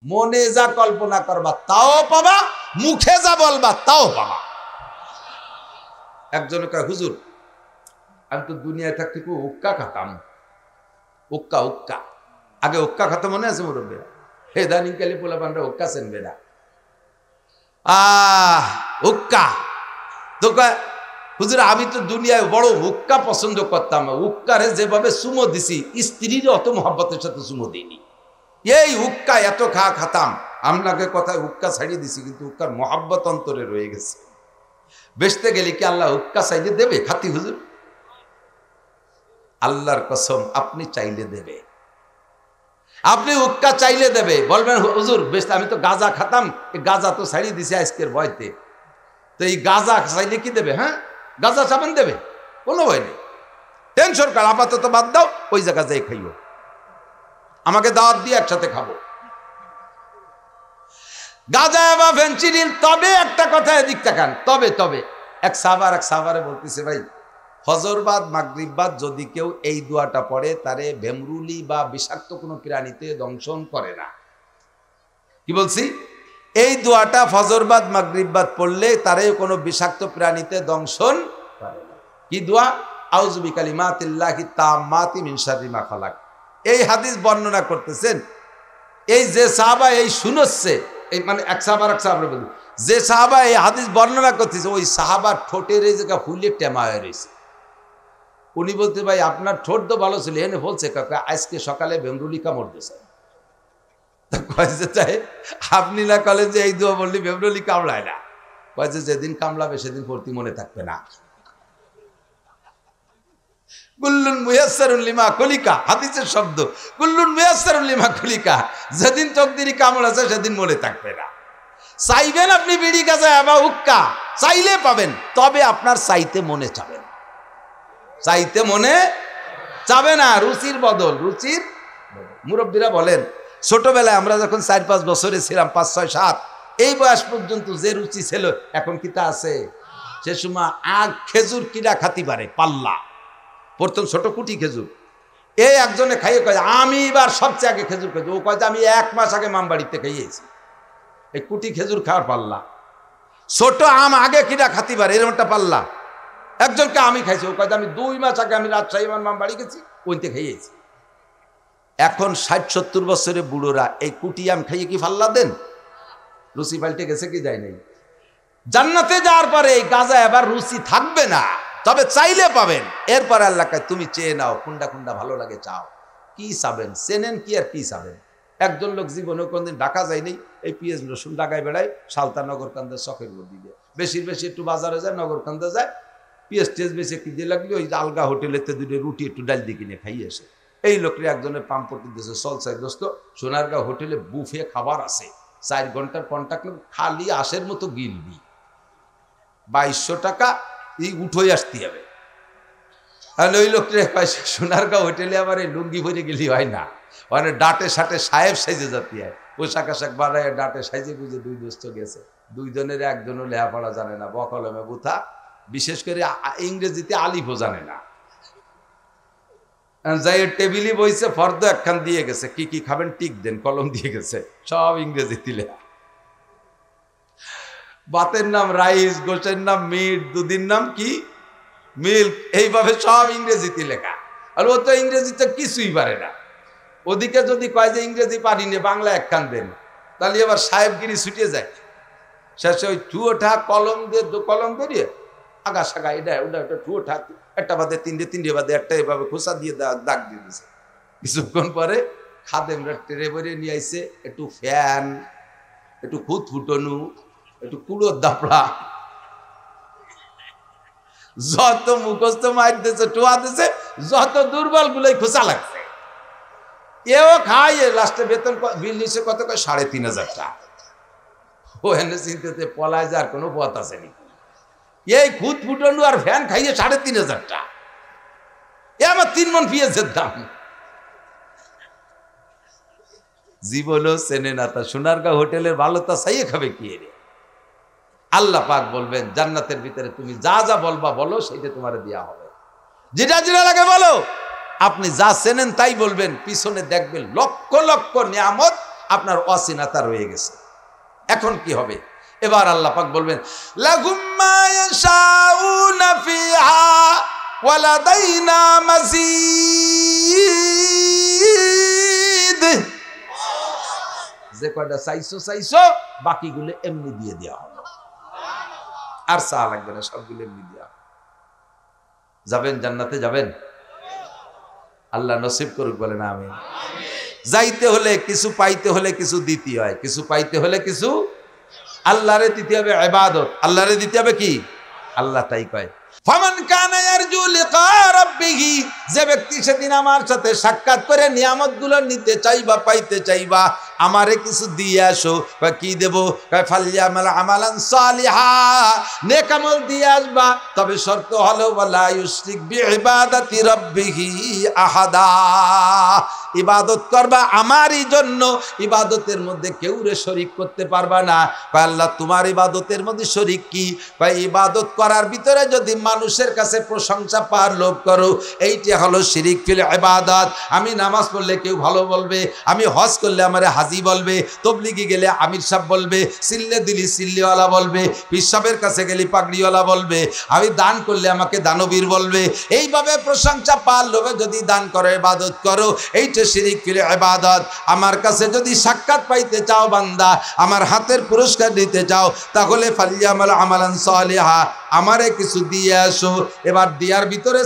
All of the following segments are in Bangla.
মনে যা কল্পনা করবা তাও পাবা, মুখে যা বলবা তাও পাবা। একজন কয়, হুজুর আমি তো দুনিয়ায় থাকতে খুব উক্কা খাতাম। উক্কা উক্কা আগে উক্কা খাতাম, মনে আছে মুরব্বীরা? হে দানিং কালি পোলা পান্ডা উক্কা চেনবে না। উক্কা তো কয়, হুজুর আমি তো দুনিয়ায় বড় উক্কা পছন্দ করতাম। উক্কারে যেভাবে চুমো দিছি, স্ত্রীর অত মহব্বতের সাথে চুমো দিইনি। এই উক্কা এত খাতাম, আপনাকে কথায় উক্কা ছাড়িয়ে দিছি, কিন্তু উক্কার মহব্বত অন্তরে রয়ে গেছে। বেচতে গেলে কি আল্লাহ উক্কা চাইলে দেবে খাতি হুজুর? আল্লাহর কসম, আপনি চাইলে দেবে। আপনি উক্কা চাইলে দেবে। বলবেন হুজুর বেচতে আমি তো গাঁজা খাতাম, এই গাঁজা তো ছাড়িয়ে দিছি আজকের ভয়তে, তো এই গাঁজা চাইলে কি দেবে? হ্যাঁ, গাঁজা চাবেন দেবে, কোনো ভয় নেই। টেনশন কর, আপাতত বাদ দাও, ওই জায়গা যাই খাইও, আমাকে দাওয়াত দিয়ে একসাথে খাবো। গাঁজা বা ফেনসিডিল। তবে একটা কথা এদিক তাকান, তবে এক সাহাবারে বলতেছে, ভাই ফজরবাদ মাগরিববাদ যদি কেউ এই দোয়াটা পড়ে, তারে ভেমরুলি বা বিষাক্ত কোনো প্রাণীতে দংশন করে না। কি বলছি? এই দোয়াটা ফজরবাদ মাগরিববাদ পড়লে তারে কোনো বিষাক্ত প্রাণীতে দংশন করে না। কি দোয়া? আউযু বিকালিমাতিল্লাহি তাম্মাতি মিন শাররি মা খালাক। এই হাদিস বর্ণনা করতেছেন এই যে সাহাবা এই শুনছে, এই মানে এক সাহাবার বলি, যে সাহাবা এই হাদিস বর্ণনা করতেছে, ওই সাহাবার ঠোঁটের এই জায়গা ফুলে টেমা হয়ে রয়েছে। উনি বলতে, ভাই আপনার ঠোঁট তো ভালো ছিল, এনে বলছে কাকা আজকে সকালে ভেমরুলি কামড় দিয়েছে। চাই আপনি না কলেজে এই দোয়া বললি ভেমরুলি কামড়ায় না। কয়েছে যেদিন কামড়াবে সেদিন পড়তি মনে থাকবে না। কুল্লুন মুয়াসসারুন লিমা খুলিকা, হাদিসের শব্দ, কুল্লুন মুয়াসসারুন লিমা খুলিকা। যেদিন তকদিরি কামড় আছে সেদিন মনে থাকবে না। চাইবেন আপনি বিড়ি গাঁজা বা হুক্কা, চাইলে পাবেন, তবে আপনার চাইতে মনে চাবেন, চাইতে মনে চাবে না। রুচির বদল, রুচির মুরব্বীরা বলেন ছোটবেলায় আমরা যখন 4-5 বছরে ছিলাম, 5, 6, 7 এই বয়স পর্যন্ত যে রুচি ছিল এখন কি তা আছে? সে সময় আগ খেজুর কিরা খাতি পারে পাল্লা, প্রথম ছোট কুটি খেজুর। এই একজনে খাইয়ে কয় আমি এবার সবচেয়ে আগে খেজুর খাইছি। ও কয় আমি 1 মাস আগে মামবাড়িতে খাইয়েছি। এই কুটি খেজুর খাওয়ার পাল্লা, ছোট আম আগে কিরা খাতি পারে এরকম একটা পাল্লা। একজনকে আমি খাইছি, ও কয় আমি 2 মাস আগে আমি রাজশাহী মামবাড়ি গেছি, ওইতে খাইয়েছি। এখন 60-70 বছরের বুড়োরা এই কুটি আম খাইয়ে কি পাল্লা দেন? রুচি পাল্টে গেছে কি যায় নাই? জান্নাতে যাওয়ার পরে এই গাঁজা এবার রুচি থাকবে না, তবে চাইলে পাবেন। এরপর আল্লাহ কয় তুমি চেয়ে নাও, কোনটা ভালো লাগে চাও। কি চাবেন? চেনেন কি আর কি চাবেন? একজন লোক জীবনে কোনদিন ঢাকা যায়নি, এই পিএস রসুন ঢাকায় বেড়ায়, সালতা নগরকান্দা শখের মধ্যে দিয়ে বেশি একটু বাজারে যায়, নগরকান্দা যায়, পিএস টেস বেশি কিনতে লাগলে ওই আলগা হোটেলেতে 2 রুটি একটু ডাল দিয়ে কিনে খাইয়ে আসে। এই লোকটি একজনের পাম্পটি দিয়েছে, চল চাই দোস্ত, সোনারগাঁও হোটেলে বুফে খাবার আছে, 4 ঘন্টার কন্ট্যাক্ট, খালি আশের মতো গিলবি, 2200 টাকা এই উঠোই আসতে হবে। আর ওই লোকটা সোনারগাঁও হোটেলে আবার এই লুঙ্গি ভরে গেলি হয় না, মানে ডাটে সাটে সাহেব সাইজে যাতে হয়, পোশাক আশাক বানায় ডাটে সাইজে বুঝে 2 দোস্ত গেছে। 2 জনের একজনও লেখাপড়া জানে না, বকলমে বুথা, বিশেষ করে ইংরেজিতে আলিফও জানে না। যাই টেবিলই বইছে, ফর্দ একখান দিয়ে গেছে, কি কি খাবেন টিক দেন, কলম দিয়ে গেছে, সব ইংরেজিতে লেখা। ভাতের নাম রাইস, গোশের নাম মিট, দুধের নাম কি মিল্ক, এইভাবে সব ইংরেজিতে লেখা। আর ও তো ইংরেজিতে কিছুই পারে না। ওদিকে যদি কয় যে ইংরেজি পারি না, বাংলা একখান দেন, তাহলে এবার সাহেবগিরি ছুটিয়ে যায়। শেষে ওই ঠুয়োঠা কলম দিয়ে আগা সাগা এটা ওটা ঠুয়োঠা, একটা বাদে 3টে বাদে একটা, এভাবে খোসা দিয়ে দাগ দিয়ে দিছে। কিছুক্ষণ পরে খাদেমরা ট্রে ভরে নিয়ে আইছে, একটু ফ্যান, একটু খুদ ফুটনু, একটু কুড়োর দাপড়া, যত মুখস্থ মার দিয়েছে, টোয়া দিয়েছে, যত দুর্বল গুলোই খোসা লাগছে। এও খায়, লাস্টে বেতন বিল নিচ্ছে কত? 3500 টাকা। ও এনে চিন্তাতে পলায় যার কোনো পথ আছে নি। এই খুদ ফুটনু আর ফ্যান খাইয়ে 3500 টাকা, এ আমার 3 মণ পেঁয়াজের দাম। জীবনও চেনে না তা সোনারগাঁও হোটেলের ভালো তা চাইয়ে খাবে কি রে? আল্লাহ পাক বলবেন জান্নাতের ভিতরে তুমি যা যা বলবা বলো, সেটা তোমার দেয়া হবে। যেটা লাগে বলো। আপনি যা চেনেন তাই বলবেন, পিছনে দেখবেন লক্ষ লক্ষ নিয়ামত আপনার অচিনাতা রয়ে গেছে। এখন কি হবে? এবার আল্লাহ পাক বলবেন লাহুম মা ইয়াশাউনা ফিহা ওয়া লাদাইনা মাজিদ। যে কয়টা চাইছো বাকিগুলো এমনি দিয়ে দেওয়া হবে, আর চা লাগবে না, সবগুলো এমনি দেওয়া। যাবেন জান্নাতে, যাবেন? আল্লাহ নসিব করুক, বলেন আমিন। যাইতে হলে কিছু, পাইতে হলে কিছু দিতে হয়, কিছু পাইতে হলে কিছু আল্লাহরে দিতে হবে ইবাদত। আল্লাহরে দিতে হবে কি? আল্লাহ তাই কয় ফামান কানা ইয়ারজু লিকা রাব্বিহি, যে ব্যক্তি সেদিন আমার সাথে সাক্ষাৎ করে নিয়ামতগুলো নিতে চাইবা, পাইতে চাইবা, আমারে কিছু দিয়ে আসো। কি দেব? ফালইয়ামাল আমালান সালিহা, নেক আমল দিয়ে আসবা, তবে শর্ত হলো ওয়ালা ইউশরিক বিইবাদাতি রাব্বিহি আহাদা। ইবাদত করবা আমারই জন্য, ইবাদতের মধ্যে কেউরে শরীক করতে পারবা না। আল্লাহ তোমার ইবাদতের মধ্যে শরীক কি? ইবাদত করার ভিতরে যদি মানুষের কাছে প্রশংসা পাওয়ার লোভ করো, এইটা হলো শিরিক ফিল ইবাদত। আমি নামাজ পড়লে কেউ ভালো বলবে, আমি হজ করলে আমারে হাজি বলবে, তবলিগে গেলে আমির সাহেব বলবে, সিল্লে দিলি সিল্লিওয়ালা বলবে, পীর সাহেবের কাছে গেলে পাগড়িওয়ালা বলবে, আমি দান করলে আমাকে দানবীর বলবে। এইভাবে প্রশংসা পাওয়ার লোভে যদি দান করো, ইবাদত করো, এইটা শিরিক ফিল ইবাদত। আমার কাছে যদি সাক্ষাৎ পাইতে চাও বান্দা, আমার হাতের পুরস্কার দিতে চাও, তাহলে ফালইয়ামাল আমালান সালিহা, আমারে কিছু দিয়ে আসো। এবার দিয়ার ভিতরে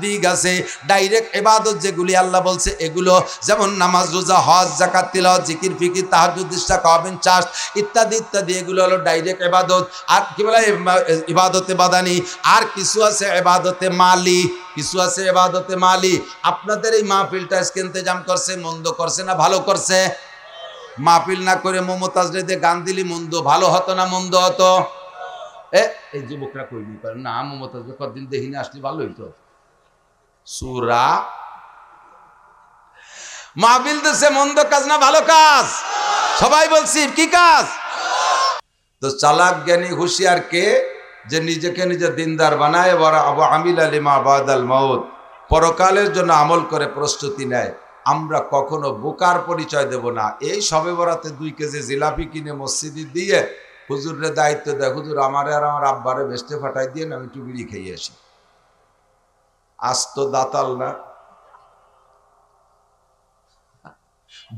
দিক আছে। ডাইরেক্ট ইবাদত যেগুলি আল্লাহ বলছে এগুলো, যেমন নামাজ, রোজা, হজ, যাকাত, তিলাওয়াত, জিকির, ফিকির, তাহাজ্জুদ, ইশরাক, ওয়াবিন, চাষ ইত্যাদি ইত্যাদি, এগুলো হলো ডাইরেক্ট ইবাদত। আর কি বলে ইবাদতে বাদানি। আর কিছু আছে ইবাদতে মালি, কিছু আছে ইবাদতে মালি। আপনাদের এই মাহফিলটা আজকে ইন্তজাম করছে, মন্দ করছে না ভালো করছে? মাহফিল না করে মমতাজ রেদে গান দিলি মন্দ ভালো হতো না মন্দ হতো? এই যুবকরা কইনি পারেন না, মমতাজ কতদিন দেখিনি, আসলে ভালো হইতো। সুরা মাহফিল দেশে মন্দ কাজ না ভালো কাজ? সবাই বলছি কি কাজ? তো চালাক জ্ঞানী হুঁশিয়ার কে? যে নিজেকে নিজে দিনদার বানায়, বড় আবু আমিল আলিমা বাদাল মাউত, পরকালের জন্য আমল করে প্রস্তুতি নেয়। আমরা কখনো বোকার পরিচয় দেব না। এই সবে বরাতে 2 কেজি জিলাপি কিনে মসজিদে দিয়ে হুজুরের দায়িত্ব দেয়, হুজুর আমারে আর আমার আব্বারে বেস্টে ফাটাই দিয়ে আমি একটু বিড়ি খেয়ে আসি। আজ তো দাতাল না,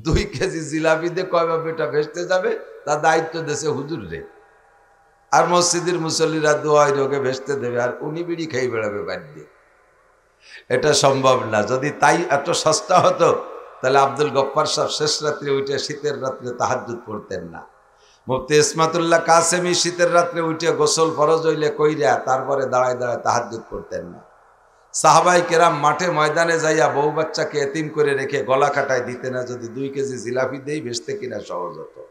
2 কেজি জিলাপি দিয়ে কয়বা বেটা বেচতে যাবে, তার দায়িত্ব দেশে হুজুর রে। আর মসজিদের মুসল্লিরা দোয়াই রোগে ভেসতে দেবে, আর উনি বিড়ি খেয়ে বেড়াবে বাড়ি দিয়ে। এটা সম্ভব না। যদি তাই এত সস্তা হতো, তাহলে আব্দুল গফফার সাহেব শেষ রাত্রে উঠে শীতের রাত্রে তাহাজ্জুদ পড়তেন না। মুফতি ইসমাতুল্লাহ কাসেমি শীতের রাত্রে উঠে গোসল ফরজ হইলে কইরা তারপরে দাঁড়ায় দাঁড়ায় তাহাজ্জুদ পড়তেন না। সাহাবাই কেরাম মাঠে ময়দানে যাইয়া বউ বাচ্চাকে এতিম করে রেখে গলা কাটায় দিতে না, যদি 2 কেজি জিলাপি দেই বেচতে কিনা সহজ হতো।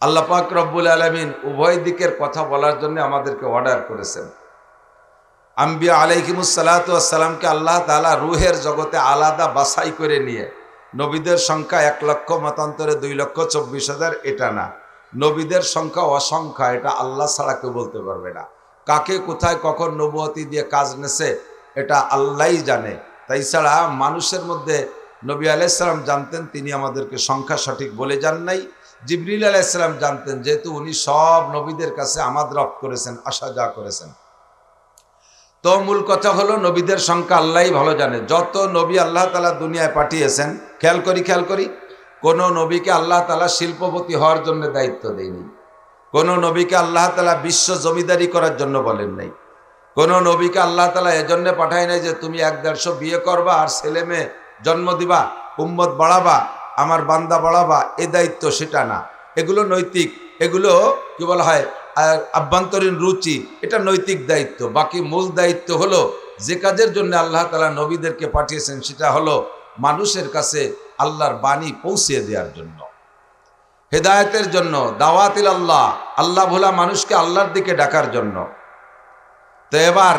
আল্লাহ পাক রব্বুল আলামিন উভয় দিকের কথা বলার জন্য আমাদেরকে অর্ডার করেছেন। আম্বিয়া আলাইহিমুস সালাতু ওয়াস সালামকে আল্লাহ তাআলা রূহের জগতে আলাদা বাছাই করে নিয়ে, নবীদের সংখ্যা 1 লক্ষ, মতান্তরে 2,24,000, এটা না। নবীদের সংখ্যা অসংখ্য, এটা আল্লাহ ছাড়া কেউ বলতে পারবে না। কাকে কোথায় কখন নবুয়তি দিয়ে কাজ নেছে এটা আল্লাহই জানে। তাই ছাড়া মানুষের মধ্যে নবী আলাইহিস সালাম জানতেন, তিনি আমাদেরকে সংখ্যা সঠিক বলে যান নাই। জিবরিল আলাইহিস সালাম জানতেন, যেহেতু উনি সব নবীদের কাছে আমাদ রফ করেছেন, আসা যা করেছেন। তো মূল কথা হলো নবীদের সংখ্যা আল্লাহই ভালো জানে। যত নবী আল্লাহ তাআলা দুনিয়ায় পাঠিয়েছেন, খেয়াল করি, কোন নবীকে আল্লাহ তাআলা শিল্পপতি হওয়ার জন্য দায়িত্ব দেয়নি। কোন নবীকে আল্লাহ তাআলা বিশ্ব জমিদারি করার জন্য বলেন নাই। কোন নবীকে আল্লাহ তাআলা এজন্য পাঠায় নাই যে তুমি 1-150 বিয়ে করবা আর ছেলে মেয়ে জন্ম দিবা, উম্মত বাড়াবা, আমার বান্দা বাড়াবা, এ দায়িত্ব সেটা না। এগুলো নৈতিক, এগুলো কি বলা হয় আভ্যন্তরীণ রুচি, এটা নৈতিক দায়িত্ব। বাকি মূল দায়িত্ব হলো যে কাজের জন্য আল্লাহ তাআলা নবীদেরকে পাঠিয়েছেন, সেটা হলো মানুষের কাছে আল্লাহর বাণী পৌঁছে দেওয়ার জন্য, হেদায়েতের জন্য, দাওয়াতিল আল্লাহ, আল্লাহ ভোলা মানুষকে আল্লাহর দিকে ডাকার জন্য। তো এবার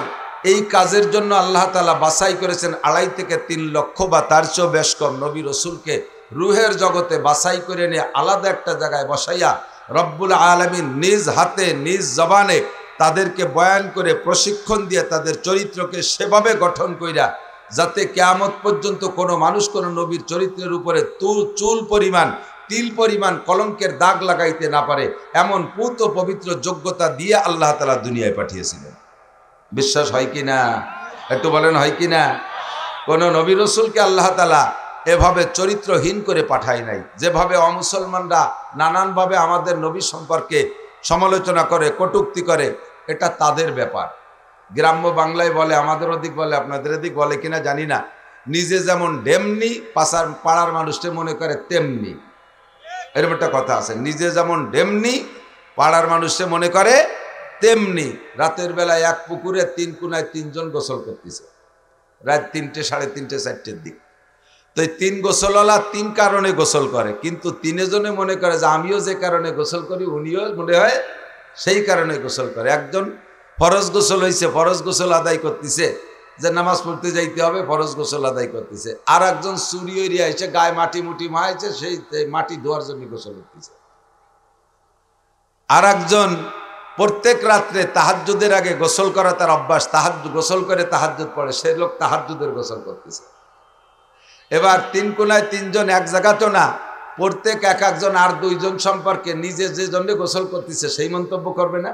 এই কাজের জন্য আল্লাহ তাআলা বাছাই করেছেন 2.5 থেকে 3 লক্ষ বা তার চেয়েও বেশ কম নবী রসুলকে রুহের জগতে বাছাই করে নিয়ে আলাদা একটা জায়গায় বসাইয়া রব্বুল আলামিন নিজ হাতে নিজ জবানে তাদেরকে বয়ান করে প্রশিক্ষণ দিয়ে তাদের চরিত্রকে সেভাবে গঠন কইরা যাতে কিয়ামত পর্যন্ত কোনো মানুষ কোনো নবীর চরিত্রের উপরে চুল পরিমাণ তিল পরিমাণ কলঙ্কের দাগ লাগাইতে না পারে, এমন পূত পবিত্র যোগ্যতা দিয়ে আল্লাহ তাআলা দুনিয়ায় পাঠিয়েছিলেন। বিশ্বাস হয় কি না? একটু বলেন হয় কি না? কোনো নবী রাসূলকে আল্লাহ তাআলা এভাবে চরিত্রহীন করে পাঠায় নাই। যেভাবে অমুসলমানরা নানানভাবে আমাদের নবী সম্পর্কে সমালোচনা করে, কটূক্তি করে, এটা তাদের ব্যাপার। গ্রাম্য বাংলায় বলে, আমাদের ওদিক বলে, আপনাদের ওদিক বলে কিনা জানি না, নিজে যেমন ডেমনি পাড়ার মানুষকে মনে করে তেমনি, এরকম একটা কথা আছে। নিজে যেমন ডেমনি পাড়ার মানুষকে মনে করে তেমনি। রাতের বেলায় এক পুকুরে 3 কোনায় 3 জন গোসল করতেছে, রাত 3টে, 3:30, 4টের দিক। তো এই 3 গোসলওয়ালা 3 কারণে গোসল করে, কিন্তু 3 জনে মনে করে যে আমিও যে কারণে গোসল করি উনিও মনে হয় সেই কারণে গোসল করে। একজন ফরজ গোসল হয়েছে, ফরজ গোসল আদায় করতেছে, যে নামাজ পড়তে যাইতে হবে, ফরজ গোসল আদায় করতেছে। আর একজন চুরি এরিয়া এসে গায়ে মাটি মুটি মাইছে, সেই মাটি ধোয়ার জন্য গোসল করতেছে। আর একজন প্রত্যেক রাত্রে তাহাজ্জুদের আগে গোসল করা তার অভ্যাস, গোসল করে তাহাজ্জুদ পড়ে, সেই লোক তাহাজ্জুদের গোসল করতেছে। এবার 3 কোনায় 3 জন এক জায়গা তো না, প্রত্যেক একজন আর 2 জন সম্পর্কে নিজে যে জন্য গোসল করতেছে সেই মন্তব্য করবে না?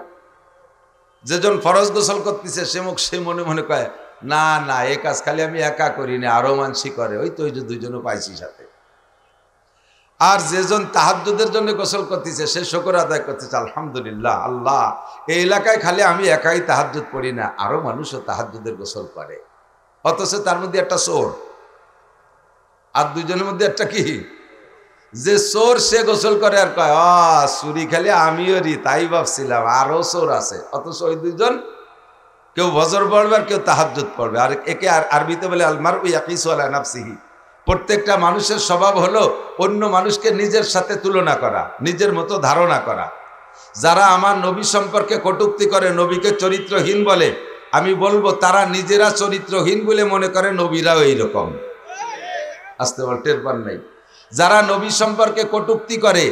যেজন ফরজ গোসল করতেছে সে মনে মনে কয়, না না, এই কাজ খালি আমি একা করি না, আরো মানসি করে, ওই তো ওই যে 2 জনও পাইছি সাথে। আর যেজন তাহাজ্জুদের জন্য গোসল করতেছে সে শুকর আদায় করতেছে, আলহামদুলিল্লাহ, আল্লাহ, এই এলাকায় খালি আমি একাই তাহাজ্জুদ পড়ি না, আরো মানুষও তাহাজ্জুদের গোসল করে। অথচ তার মধ্যে একটা চোর, আর 2 জনের মধ্যে একটা কি, যে চোর সে গোসল করে আর কয়, চুরি খালি আমিও রি, তাই ভাবছিলাম আরো চোর আছে। অথচ ওই 2 জন কেউ ফজর পড়বে আর কেউ তাহাজ্জুদ পড়বে। আর একে আরবিতে বলে আলমারউ ইয়াকিসু আলা নাফসিহি। প্রত্যেকটা মানুষের স্বভাব হলো অন্য মানুষকে নিজের সাথে তুলনা করা, নিজের মতো ধারণা করা। যারা আমার নবী সম্পর্কে কটূক্তি করে, নবীকে চরিত্রহীন বলে, আমি বলবো তারা নিজেরা চরিত্রহীন বলে মনে করে নবীরাও এইরকম। আসতে বল, টের পান নাই? যারা নবী সম্পর্কে কটূক্তি করে,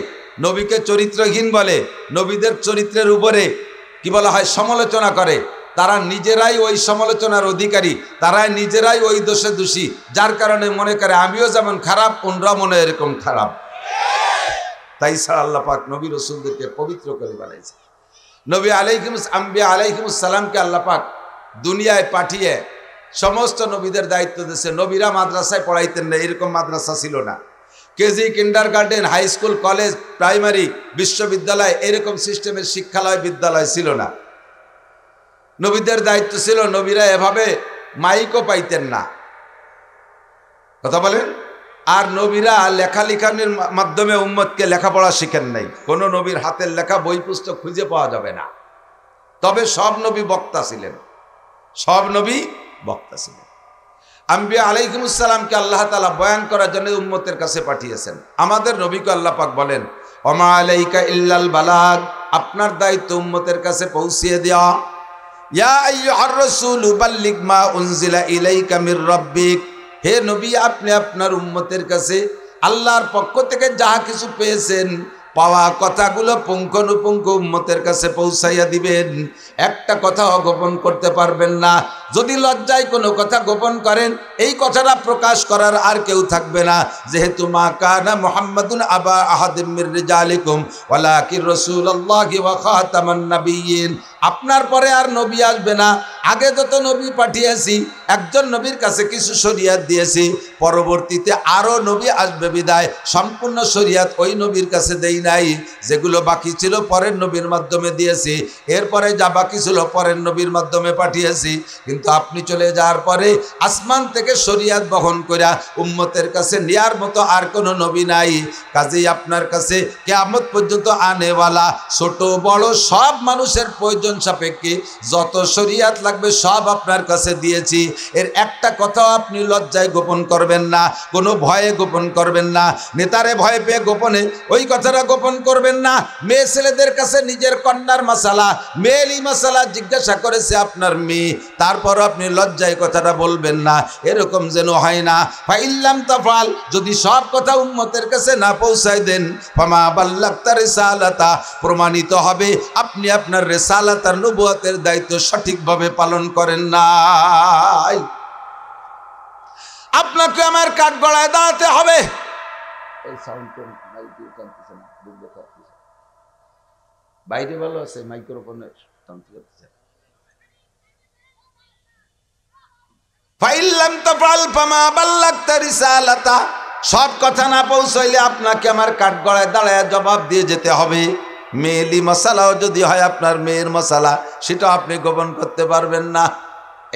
নবীকে চরিত্রহীন বলে, নবীদের চরিত্রের উপরে কি বলা হয় সমালোচনা করে, তারা নিজেরাই ওই সমালোচনার অধিকারী, তারাই নিজেরাই ওই দোষে দোষী, যার কারণে মনে করে আমিও যেমন খারাপ অন্যরা মনে এরকম খারাপ। তাই ছাড়া আল্লাহ পাক নবী রাসূলদেরকে পবিত্র করে বানাইছে। নবী আলাইহিমুস সালামকে আল্লাহ পাক দুনিয়ায় পাঠিয়ে সমস্ত নবীদের দায়িত্ব দিয়েছে। নবীরা মাদ্রাসায় পড়াইতেন না, এরকম মাদ্রাসা ছিল না। KG, kindergarten, high school, college, primary, বিশ্ববিদ্যালয়, এরকম সিস্টেমের শিক্ষালয়, বিদ্যালয় ছিল না। নবীদের দায়িত্ব ছিল, নবীরা এভাবে মাইকও পাইতেন না, কথা বলেন। আর নবীরা লেখালেখানির মাধ্যমে উম্মতকে লেখাপড়া শিখেন নাই। কোন নবীর হাতের লেখা বই পুস্তক খুঁজে পাওয়া যাবে না। তবে সব নবী বক্তা ছিলেন, সব নবী বক্তা ছিলেন। আম্বিয়া আলাইহিমুস সালামকে আল্লাহ তাআলা বয়ান করার জন্য উম্মতের কাছে পাঠিয়েছেন। আমাদের নবীকে আল্লাহ পাক বলেন, ওমা আলাইকা ইল্লাল বালাগ, আপনার দায়িত্ব উম্মতের কাছে পৌঁছিয়ে দেওয়া। ইয়া আইয়ুহার রাসূলু বাল্লিগ মা উনজিলা ইলাইকা মির রাব্বিক, হে নবী, আপনি আপনার উম্মতের কাছে আল্লাহর পক্ষ থেকে যাহা কিছু পেয়েছেন, পাওয়া কথাগুলো পুঙ্খানুপুঙ্খ উম্মতের কাছে পৌঁছাইয়া দিবেন। একটা কথা গোপন করতে পারবেন না। যদি লজ্জায় কোনো কথা গোপন করেন, এই কথাটা প্রকাশ করার আর কেউ থাকবে না। যেহেতু মা কানা মুহাম্মাদুন আবা আহাদিম মির রিজালিকুম ওয়ালাকিন রাসূলুল্লাহি ওয়া খাতামান নাবিয়্যিন, আপনার পরে আর নবী আসবে না। আগে যত নবী পাঠিয়েছি, একজন নবীর কাছে কিছু শরীয়ত দিয়েছি, পরবর্তীতে আরো নবী আসবে বিদায় সম্পূর্ণ শরীয়ত ওই নবীর কাছে দেই নাই। যেগুলো বাকি ছিল পরের নবীর মাধ্যমে দিয়েছি, এরপরে যা বাকি ছিল পরের নবীর মাধ্যমে পাঠিয়েছি। কিন্তু আপনি চলে যাওয়ার পরে আসমান থেকে শরীয়ত বহন কইরা উম্মতের কাছে নেয়ার মতো আর কোনো নবী নাই। কাজেই আপনার কাছে কিয়ামত পর্যন্ত আনেওয়ালা ছোট বড় সব মানুষের প্রয়োজন সাপেক্ষে যত শরীয়ত লাগবে সব আপনার কাছে দিয়েছি। এর একটা কথাও আপনি লজ্জায় গোপন করবেন না, কোনো ভয়ে গোপন করবেন না। নেতারে ভয় পেয়ে গোপনে ওই কথাটা গোপন করবেন না। মেয়ে ছেলেদের কাছে নিজের কন্যার মাসালা, মেয়েলি মাসালা জিজ্ঞাসা করেছে আপনার মেয়ে, তারপর আপনি লজ্জায় কথাটা বলবেন না, এরকম যেন হয় না। ফাইল্লাম তাফাল, যদি সব কথা উম্মতের কাছে না পৌঁছায় দেন, ফামা বাল্লাগতা রিসালাতা, প্রমাণিত হবে আপনি আপনার রিসালাত আর নবুয়তের দায়িত্ব সঠিকভাবে পালন করেন নাই। আপনাকে আমার কাঠ গড়ায় দাঁড়াতে হবে। বাইরে ভালো আছে, মাইক্রোফোনের সব কথা না পৌঁছাইলে আপনাকে আমার কাঠ গড়ায় দাঁড়ায় জবাব দিয়ে যেতে হবে। মেয়েলি মশালাও যদি হয় আপনার মেয়ের মশালা, সেটা আপনি গোপন করতে পারবেন না।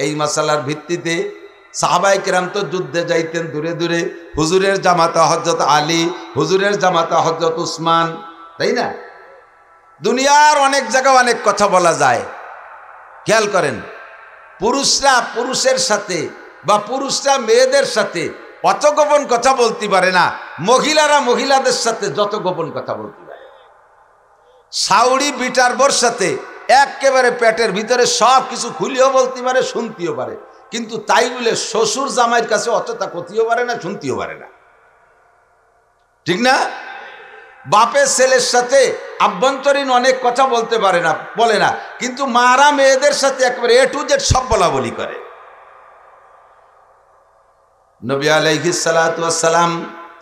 এই মশালার ভিত্তিতে সাহাবায়ে কেরাম তো যুদ্ধে যাইতেন দূরে দূরে। হুজুরের জামাতা হযরত আলী, হুজুরের জামাতা হযরত উসমান, তাই না? দুনিয়ার অনেক জায়গায় অনেক কথা বলা যায়। খেয়াল করেন, পুরুষরা পুরুষের সাথে বা পুরুষরা মেয়েদের সাথে অত গোপন কথা বলতে পারে না, মহিলারা মহিলাদের সাথে যত গোপন কথা বলতে পারে। সাউরি বিটার বোর সাথে একেবারে পেটের ভিতরে সব কিছু খুলিও বলতে পারে, শুনতেও পারে, কিন্তু তাই বলে শ্বশুর জামাইয়ের কাছে অতটা কথিও পারে না, শুনতেও পারে না, ঠিক না? বাপের ছেলের সাথে আভ্যন্তরীণ অনেক কথা বলতে পারে না, বলে না, কিন্তু মারা মেয়েদের সাথে একেবারে এ টু জেড সব বলা বলি করে। নবী আলাইহিস সালাতু ওয়াস সালাম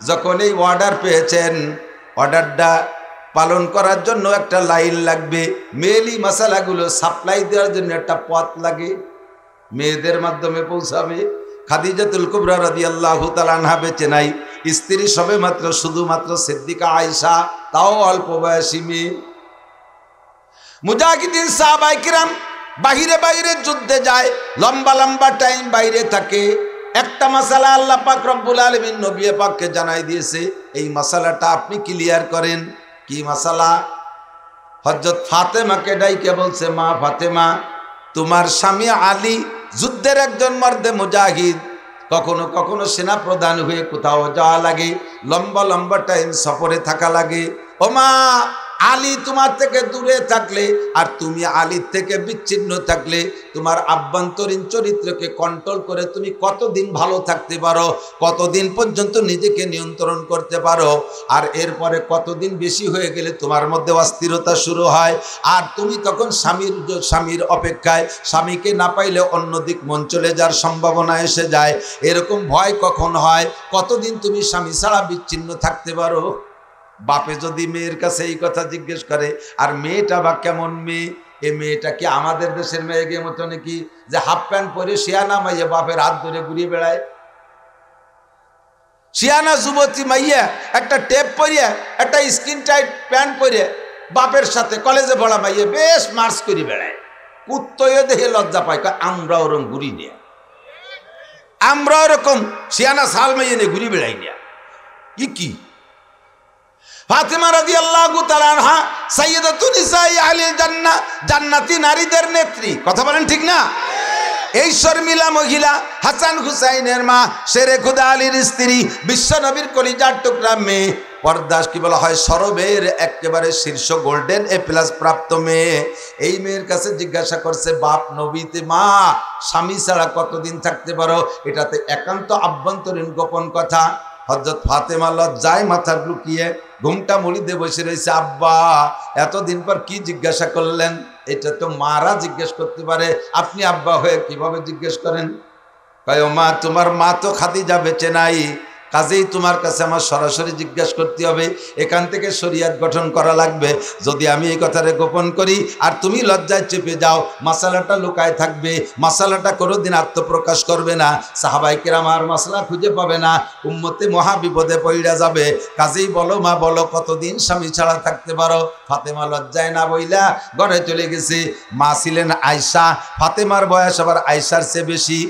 যখন এই অর্ডার পেয়েছেন, অর্ডারটা পালন করার জন্য একটা লাইন লাগবে, মেয়েলি মশালাগুলো সাপ্লাই দেওয়ার জন্য একটা পথ লাগে, মেয়েদের মাধ্যমে পৌঁছাবে। খাদিজাতুল কুবরা রাদিয়াল্লাহু তাআলা আনহা বেঁচে নাই, স্ত্রী সবে মাত্র শুধুমাত্র সিদ্দিকা আয়েশা, তাও অল্প বয়সী মেয়ে। মুজাহিদিন সাহাবায়ে কিরাম বাহিরে বাহিরে যুদ্ধে যায়, লম্বা লম্বা টাইম বাইরে থাকে। একটা মাসালা আল্লাহ পাক রব্বুল আলামিন নবী পাককে জানাই দিয়েছে, এই মাসালাটা আপনি ক্লিয়ার করেন। কি মাসালা? হযরত ফাতেমাকে ডাইকে বলছে, মা ফাতেমা, তোমার স্বামী আলী যুদ্ধের একজন মর্দে মুজাহিদ, কখনো কখনো সেনা প্রধান হয়ে কোথাও যাওয়া লাগে, লম্বা লম্বা টাইম সফরে থাকা লাগে। ও মা, আলী তোমার থেকে দূরে থাকলে আর তুমি আলীর থেকে বিচ্ছিন্ন থাকলে তোমার আভ্যন্তরীণ চরিত্রকে কন্ট্রোল করে তুমি কতদিন ভালো থাকতে পারো, কতদিন পর্যন্ত নিজেকে নিয়ন্ত্রণ করতে পারো, আর এরপরে কতদিন বেশি হয়ে গেলে তোমার মধ্যে অস্থিরতা শুরু হয়, আর তুমি তখন স্বামীর অপেক্ষায়, স্বামীকে না পাইলে অন্যদিক মন চলে যাওয়ার সম্ভাবনা এসে যায়। এরকম ভয় কখন হয়, কতদিন তুমি স্বামী ছাড়া বিচ্ছিন্ন থাকতে পারো। বাপে যদি মেয়ের কাছে এই কথা জিজ্ঞেস করে, আর মেয়েটা বা কেমন মেয়ে, এ মেয়েটা কি আমাদের দেশের মেয়েকে মতো নাকি যে হাফ প্যান্ট পরে শিয়ানা মাইয়া বাপের হাত ধরে ঘুরিয়ে বেড়ায়? শিয়ানা যুবতী মাইয়া একটা টেপ পরিয়ে, একটা স্কিন টাইট প্যান্ট পরে বাপের সাথে কলেজে পড়া মাইয়া বেশ মার্চ করে বেড়ায়। কুত্তয় দেখে লজ্জা পায়, আমরা ওরকম ঘুরি নিয়ে, আমরা ওরকম শিয়ানা সাল মাইয়া নিয়ে ঘুরি বেড়াই নিয়ে। কি ফাতেমা রাদিয়াল্লাহু তাআলা আনহা সাইয়্যিদাতুন নিসাই আহলিল জান্নাহ, জান্নাতি নারীদের নেত্রী, কথা বলেন ঠিক না? এই শর্মিলা মহিলা, হাসান হুসাইনের মা, শেরে খুদা আলীর স্ত্রী, বিশ্ব নবীর কলিজার টুকরা মেয়ে, পর্দাস কি বলা হয়, সরবের একেবারে শীর্ষ গোল্ডেন এ প্লাস প্রাপ্ত মেয়ে। এই মেয়ের কাছে জিজ্ঞাসা করছে বাপ নবীতে, মা স্বামী ছাড়া কতদিন থাকতে পারো? এটাতে একান্ত আভ্যন্তরীণ গোপন কথা। হযরত ফাতেমা লজ্জায় মাথা লুকিয়ে ঘুমটা মুড়ি দিয়ে বসে রয়েছে। আব্বা, এতদিন পর কি জিজ্ঞাসা করলেন? এটা তো মারা জিজ্ঞেস করতে পারে, আপনি আব্বা হয়ে কিভাবে জিজ্ঞেস করেন? কয়, মা তোমার মা তো খাদিজা বেঁচে নাই, কাজেই তোমার কাছে আমার সরাসরি জিজ্ঞাসা করতে হবে, এখান থেকে শরিয়াত গঠন করা লাগবে। যদি আমি এই কথাটা গোপন করি আর তুমি লজ্জায় চেপে যাও, মাসালাটা লুকায় থাকবে, মাসালাটা কোনোদিন আত্মপ্রকাশ করবে না, সাহাবায়ে কেরাম আর মাসলা খুঁজে পাবে না, উম্মতে মহা বিপদে পড়ে যাবে। কাজেই বলো মা, বলো কতদিন স্বামী ছাড়া থাকতে পারো? ফাতেমা লজ্জায় না বইলা ঘরে চলে গেছে। মা ছিলেন আয়েশা, ফাতেমার বয়স আবার আয়েশার চেয়ে বেশি।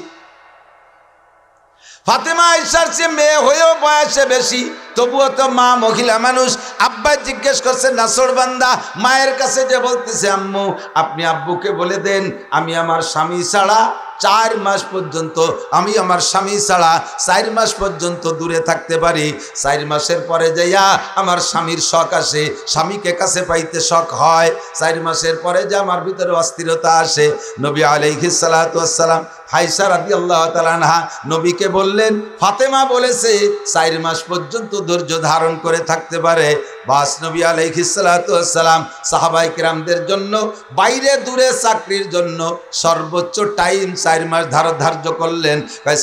ফাতেমা আয়েশার চেয়ে মেয়ে হয়েও বয়সে বেশি, তবুও তো মা মহিলা মানুষ। আব্বা জিজ্ঞেস করছে নাসর বান্দা, মায়ের কাছে যে বলতেছে, আম্মু আপনি আব্বুকে বলে দেন আমি আমার স্বামী ছাড়া 4 মাস পর্যন্ত, আমি আমার স্বামী ছাড়া 4 মাস পর্যন্ত দূরে থাকতে পারি। 4 মাসের পরে যাইয়া আমার স্বামীর শখ আসে, স্বামীকে কাছে পাইতে শখ হয়। 4 মাসের পরে যে আমার ভিতরে অস্থিরতা আসে। নবী আলাইহিস সালাতু ওয়াস সালাম আয়েশা রাদিয়াল্লাহু তাআলা আনহা নবীকে বললেন, ফাতেমা বলেছে 4 মাস পর্যন্ত ধৈর্য ধারণ করে থাকতে পারে। বাস নবী আলাইহিস সালাতু ওয়াস সালাম সাহাবায়ে কিরামদের জন্য বাইরে দূরে চাকরির জন্য সর্বোচ্চ টাইম 4 মাস ধার্য করলেন।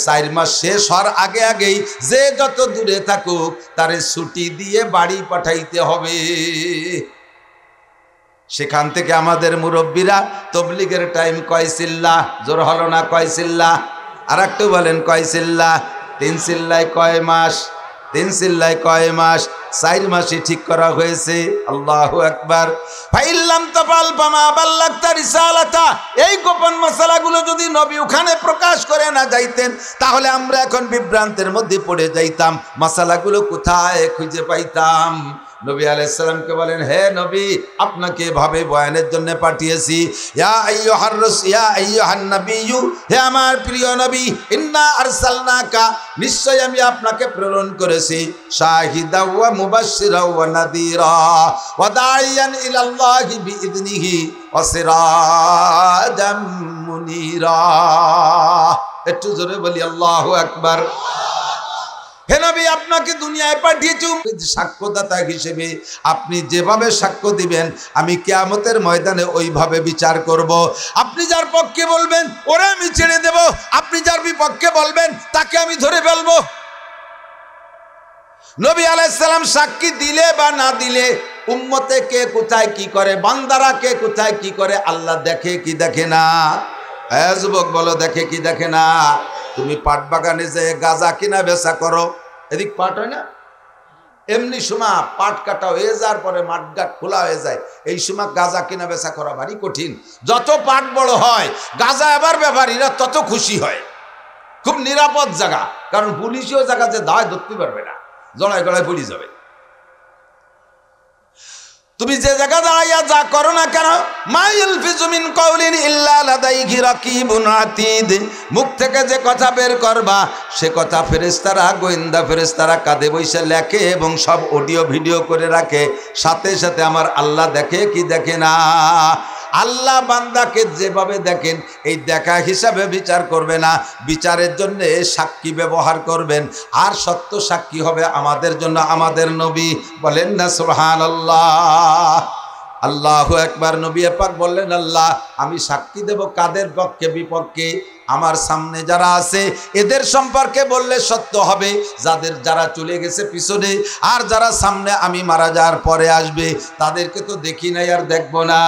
4 মাস শেষ হওয়ার আগেই যে যত দূরে থাকুক তারে ছুটি দিয়ে বাড়ি পাঠাইতে হবে। সেখান থেকে আমাদের মুরব্বীরা তবলিগের টাইম কয় চিল্লা, জোর হলো না কয় চিল্লা? আর একটু বলেন কয় চিল্লা? 3 চিল্লায় কয় মাস? 3 চিল্লায় কয় মাস? 4 মাসই ঠিক করা হয়েছে। আল্লাহু আকবার। ফাইল্লাম তাফাল ফামা বাল্লাগতা রিসালাতা। এই গোপন মশালাগুলো যদি নবী ওখানে প্রকাশ করে না যাইতেন তাহলে আমরা এখন বিভ্রান্তের মধ্যে পড়ে যাইতাম, মশালাগুলো কোথায় খুঁজে পাইতাম? নবী আলাইহিস সালামকে বলেন, হে নবী, আপনাকে এভাবে বয়ানের জন্য পাঠিয়েছি। ইয়া আইয়ুহান নাবিয়্যু, হে আমার প্রিয় নবী, ইন্না আরসালনাকা, নিশ্চয় আমি আপনাকে প্রেরণ করেছি, শাহিদা ওয়া মুবাশশিরা ওয়া নাযীরা ওয়া দাইয়ান ইলাল্লাহি বিইذনিহি ওয়া সিরাজাম মুনীরা। একটু জোরে বলি আল্লাহু আকবার। হে নবী, আপনাকে দুনিয়ায় পাঠিয়েছি সাক্ষ্যদাতা হিসেবে। আপনি যেভাবে সাক্ষ্য দিবেন আমি কিয়ামতের ময়দানে ওইভাবে বিচার করব। আপনি যার পক্ষে বলবেন ওরা আমি ছেড়ে দেব, আপনি যার বিপক্ষে বলবেন তাকে আমি ধরে ফেলবো। নবী আলাইহিস সালাম সাক্ষী দিলে বা না দিলে উম্মতে কে কোথায় কি করে, বান্দারা কে কোথায় কি করে আল্লাহ দেখে কি দেখে না? যুবক বলো, দেখে কি দেখে না? তুমি পাট বাগানে যে গাঁজা কিনা বেচা করো, এদিক পাট হয় না, এমনি সময় পাট কাটা হয়ে যাওয়ার পরে মাঠঘাট খোলা হয়ে যায়, এই সময় গাঁজা কিনা বেচা করা ভারী কঠিন। যত পাট বড় হয় গাঁজা এবার ব্যাপারীরা তত খুশি হয়। খুব নিরাপদ জায়গা, কারণ পুলিশও জায়গা যে দায় ধরতে পারবে না, জড়ায় গড়ায় পড়ে যাবে। তুমি যে জায়গা দাঁড়াইয়া যা করো না কেন, মা ইয়ালফিযু মিন কাওলিন ইল্লা লাদাইহি রাকিবুন আতীদ, মুখ থেকে যে কথা বের করবা সে কথা ফেরেশতারা, গোয়েন্দা ফেরেশতারা কাঁধে বসে লেখে এবং সব অডিও ভিডিও করে রাখে। সাথে সাথে আমার আল্লাহ দেখে কি দেখে না? আল্লাহ বান্দাকে যেভাবে দেখেন এই দেখা হিসাবে বিচার করবে না, বিচারের জন্য সাক্ষী ব্যবহার করবেন। আর সত্য সাক্ষী হবে আমাদের জন্য আমাদের নবী। বলেন না সুবহানাল্লাহ, আল্লাহু আকবার। নবী পাক বললেন, আল্লাহ আমি সাক্ষী দেব কাদের পক্ষে বিপক্ষে? আমার সামনে যারা আছে এদের সম্পর্কে বললে সত্য হবে, যারা চলে গেছে পিছনে, আর যারা সামনে আমি মারা যাওয়ার পরে আসবে তাদেরকে তো দেখি নাই আর দেখবো না,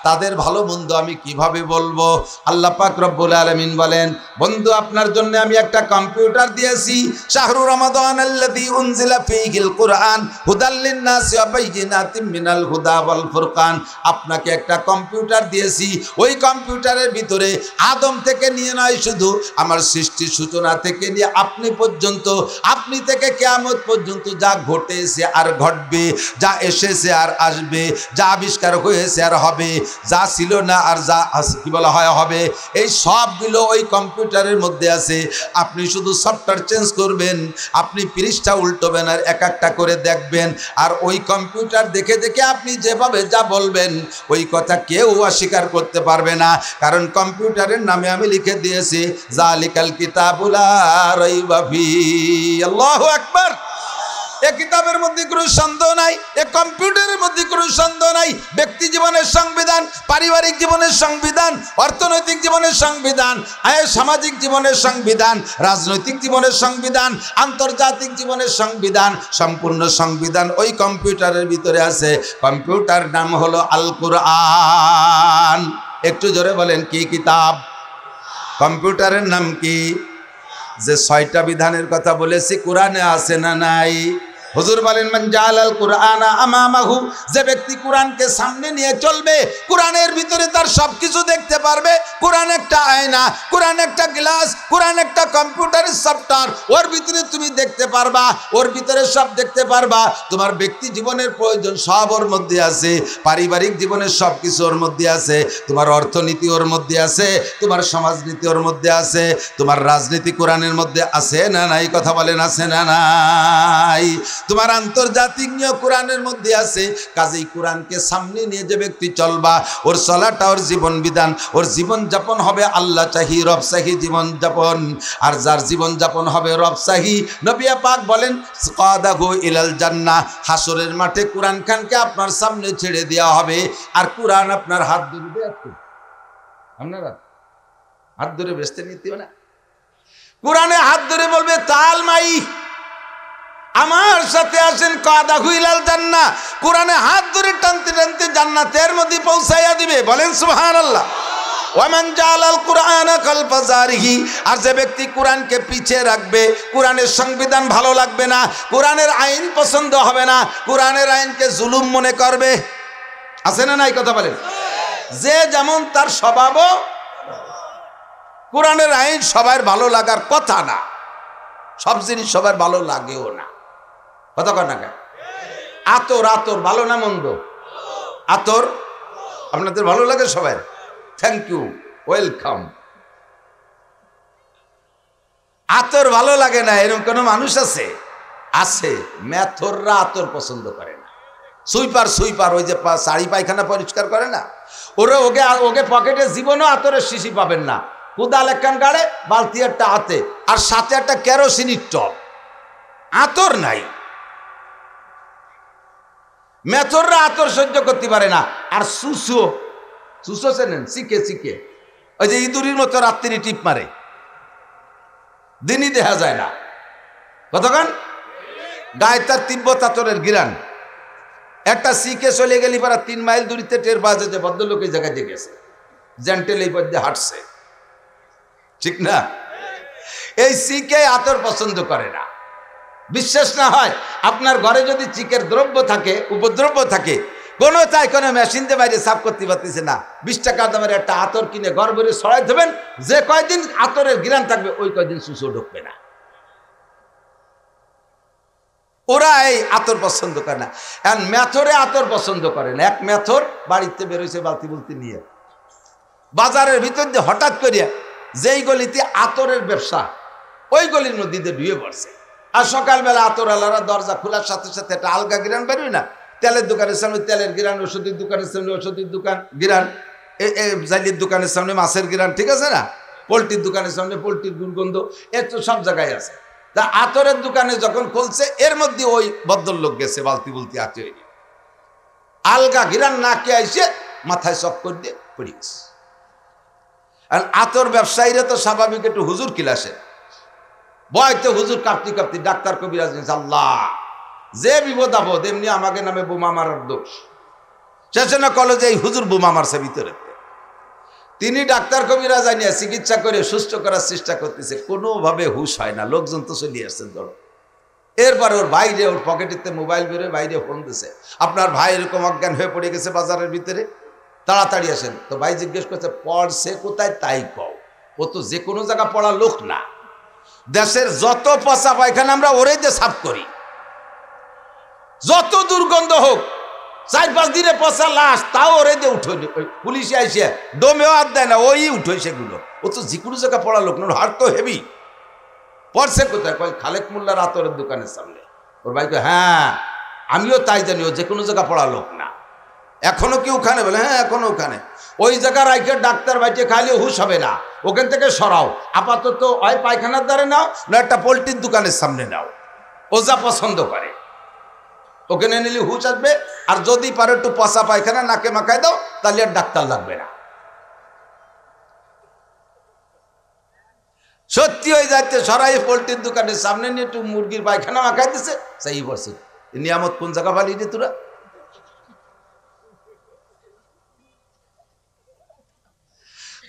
তাদের ভালো মন্দ আমি কিভাবে বলবো? আল্লাহ পাক রব্বুল আলামিন বলেন, বন্ধু আপনার জন্য আমি একটা কম্পিউটার দিয়েছি, শাহরু রমাদান আল্লাযী উনজিলা ফীহিল কুরআন হুদাল লিন-নাসি ওয়া বাইয়িনাতিম মিনাল হুদা ওয়াল ফুরকান। আপনাকে একটা কম্পিউটার দিয়েছি, ওই কম্পিউটারের ভিতরে আদম থেকে নিয়ে শুধু আমার সৃষ্টির সূচনা থেকে নিয়ে আপনি পর্যন্ত, আপনি থেকে কিয়ামত পর্যন্ত যা ঘটেছে আর ঘটবে, যা এসেছে আর আসবে, যা আবিষ্কার হয়েছে আর হবে, যা ছিল না আর যা কি বলা হয় হবে, এই সবগুলো ওই কম্পিউটারের মধ্যে আছে। আপনি শুধু সফটওয়্যার চেঞ্জ করবেন, আপনি পৃষ্ঠা উল্টোবেন আর এক একটা করে দেখবেন, আর ওই কম্পিউটার দেখে দেখে আপনি যেভাবে যা বলবেন ওই কথা কেউ অস্বীকার করতে পারবে না, কারণ কম্পিউটারের নামে আমি লিখে দিয়েছি জালিকাল কিতাবু লা রাইবা ফীহি। আল্লাহু আকবার। এই কিতাবের মধ্যে কোনো সন্দেহ নাই, এই কম্পিউটারের মধ্যে কোনো সন্দেহ নাই। ব্যক্তি জীবনের সংবিধান, পারিবারিক জীবনের সংবিধান, অর্থনৈতিক জীবনের সংবিধান, সামাজিক জীবনের সংবিধান, রাজনৈতিক জীবনের সংবিধান, আন্তর্জাতিক জীবনের সংবিধান, সম্পূর্ণ সংবিধান ওই কম্পিউটারের ভিতরে আছে। কম্পিউটার নাম হলো আল কুরআন। একটু জোরে বলেন, কি কিতাব? কম্পিউটারের নাম কি? যে 6টা বিধানের কথা বলেছি কোরআনে আছে না নাই? হুজুর বলেন, মান জাআলাল কুরআনা আমামাহু, যে ব্যক্তি কোরআনকে সামনে নিয়ে চলবে, কোরআনের ভিতরে তার সবকিছু দেখতে পারবে। কোরআন একটা আয়না, কোরআন একটা গ্লাস, কোরআন একটা কম্পিউটারের সফটওয়্যার, ওর ভিতরে তুমি দেখতে পারবা, ওর ভিতরে সব দেখতে পারবা। তোমার ব্যক্তি জীবনের প্রয়োজন সব ওর মধ্যে আছে, পারিবারিক জীবনের সব কিছু ওর মধ্যে আছে, তোমার অর্থনীতি ওর মধ্যে আছে, তোমার সমাজনীতি ওর মধ্যে আছে, তোমার রাজনীতি কোরআনের মধ্যে আছে না নাই? কথা বলেন, আছে না নাই? তোমার আন্তর্জাতিক নিয়ম কোরআনের মধ্যে আছে। কাজেই কোরআনকে সামনে নিয়ে যে ব্যক্তি চলবা, ওর চলাটা, ওর জীবন বিধান, ওর জীবন যাপন হবে আল্লাহ চাহি রব চাহি জীবন যাপন। আর যার জীবন যাপন হবে রব চাহি, নবী পাক বলেন কাদাহু ইলাল জান্নাহ, হাসরের মাঠে কোরআন খানকে আপনার সামনে ছেড়ে দেওয়া হবে। আর কোরআন আপনার হাত ধরবে, আপনারা হাত ধরে বেসতে নিতে না, কোরআনে হাত ধরে বলবে তাল মাই আমার সাথে আসেন, কাদাহু ইলাল জান্নাহ, কোরআনে হাত ধরে টানতে টানতে জান্নাতের মধ্যে পৌঁছাইয়া দিবে। বলেন সুবহানাল্লাহ। ওয়ামান জালাল কুরআনা কালফা জারিহি, আর যে ব্যক্তি কোরআনকে পিছিয়ে রাখবে, কোরআনের সংবিধান ভালো লাগবে না, কোরআনের আইন পছন্দ হবে না, কোরআনের আইনকে জুলুম মনে করবে, আছে না নাই কথা বলেন? যে যেমন তার স্বভাবও, কোরআনের আইন সবার ভালো লাগার কথা না, সব জিনিস সবার ভালো লাগেও না, কথা কর না কেন? আতর আতর ভালো না মন্দ? আতর আপনাদের ভালো লাগে সবাই? Thank you, welcome. আতর ভালো লাগে না এরকম কোন মানুষ আছে? আছে। মেথররা আতর পছন্দ করে না। সুইপার সুইপার ওই যে শাড়ি পায়খানা পরিষ্কার করে না, ওরা ওকে পকেটে জীবনও আতরের শিশি পাবেন না। কুদাল একখান গাড়ে, বালতি একটা হাতে, আর সাথে একটা কেরোসিনের টপ, আতর নাই। মেথররা আতর সহ্য করতে পারে না। আর সুসো, সুসো চেনেন? শিখে শিখে ওই যে ইঁদুরির মতো রাত্রি টিপ মারে, দিনই দেখা যায় না, কতক্ষণ গায়ে তার তিব্বত আতরের গিরান। একটা শিখে চলে গেলি পারা 3 মাইল দূরিতে টের পাওয়া যায় যে ভদ্রলোক এই জায়গায় গেছে, জেন্টেল এই পথে হাঁটছে, ঠিক না? এই শিখে আতর পছন্দ করে না। বিশ্বাস না হয়, আপনার ঘরে যদি চিকের দ্রব্য থাকে, উপদ্রব্য থাকে, কোনো তাই কোনো মেশিন দিয়ে বাইরে সাফ করতে পারতেছে না, 20 টাকার দামের একটা আতর কিনে ঘর ভরে ছড়াই দেবেন, যে কয়দিন আতরের ঘিরান থাকবে ওই কয়দিন সুসো ঢুকবে না। ওরা এই আতর পছন্দ করে না। এখন মেথরে আতর পছন্দ করে না। এক মেথর বাড়িতে বেরোইছে বালতি বুলতি নিয়ে, বাজারের ভিতর দিয়ে হঠাৎ করিয়া যেই গলিতে আতরের ব্যবসা, ওই গলির মধ্যে দিয়ে ঢুয়ে পড়ছে। আর সকালবেলা আতর আলারা দরজা খোলার সাথে সাথে একটা আলগা গিরান বেরোয় না, তেলের দোকানের সামনে তেলের গিরান, ওষুধের দোকানের সামনে ওষুধের দোকান গিরান, জালির দোকানের সামনে মাছের গিরান, ঠিক আছে না? পোলট্রির দোকানের সামনে পোলট্রির দুর্গন্ধ, এর তো সব জায়গায় আছে। তা আতরের দোকানে যখন খুলছে, এর মধ্যে ওই ভদ্রলোক গেছে বালতি বুলতি আতে হয়ে, আলগা গিরান নাকে আইসে মাথায় চক্কর দিয়ে পড়ে গেছে। আর আতর ব্যবসায়ীরা তো স্বাভাবিক একটু হুজুর কিলাসে বয়তে, হুজুর কাঁপতি কাঁপতি ডাক্তার কবিরাজ, আল্লাহ যে বিপদ আপদ এমনি আমাকে নামে বোমা মারার দোষ। শেষে না কলেজে এই হুজুর বোমা মারছে ভিতরে। তিনি ডাক্তার কবিরাজ আনিয়া চিকিৎসা করে সুস্থ করার চেষ্টা করতেছে, কোনোভাবে হুশ হয় না। লোকজন তো চলিয়ে আসছেন ধরো। এরপরে ওর বাইরে, ওর পকেটেতে মোবাইল বেরোয়, বাইরে ফোন দিছে, আপনার ভাই এরকম অজ্ঞান হয়ে পড়ে গেছে বাজারের ভিতরে, তাড়াতাড়ি আসেন। তো ভাই জিজ্ঞেস করছে, পড়ছে কোথায় তাই কও? ও তো যে কোনো জায়গা পড়া লোক না। দেশের যত পচা পায়খানা আমরা ওরে যে সাফ করি, যত দুর্গন্ধ হোক, 4-5 দিনে পচা লাশ, তাও ওরে দিয়ে উঠোই, পুলিশে আইসে ডোমেও হাত দেয় না, ওই উঠোই সেগুলো। ও তো যে কোনো জায়গা পড়া লোক না, ওর হাট তো হেভি। পড়ছে কোথায়? কয় খালেক মোল্লার আতরের দোকানের সামনে। ওর ভাই কয়, হ্যাঁ আমিও তাই জানি, ও যে কোনো জায়গা পড়া লোক না। এখনো কি ওখানে? বলে হ্যাঁ এখনো ওখানে। ওই জায়গার রাইখে ডাক্তার বাইটে খাইলে হুশ হবে না, ওখান থেকে সরাও। আপাতত ওই পায়খানার দ্বারে নাও, না একটা পোলট্রির দোকানের সামনে নাও, ও যা পছন্দ করে ওখানে নিলে হুশ আসবে। আর যদি পারো একটু পচা পায়খানা নাকে মাখায় দাও, তাহলে আর ডাক্তার লাগবে না। সত্যি হয়ে যাচ্ছে, সরাই পোলট্রির দোকানের সামনে নিয়ে একটু মুরগির পায়খানা মাখাই দিছে, সেই বসে নিয়ামত কোন জায়গা পালিয়ে রে তোরা?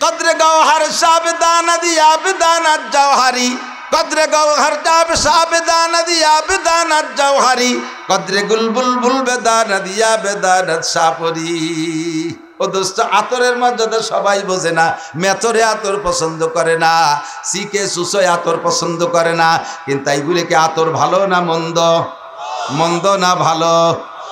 কদরে গওহার সাবদানা দিয়া বেদানাত জওহারি, কদরে গওহার জাব সাবদানা দিয়া বেদানাত জওহারি, কদরে গুলবুল বুল বেদানা দিয়া বেদানাত সাপরি। ও দোস্ত, আতরের মর্যাদা সবাই বোঝে না। মেথরে আতর পছন্দ করে না, শিখে সুসয় আতর পছন্দ করে না। কিন্তু এইগুলিকে আতর ভালো না মন্দ? মন্দ না ভালো?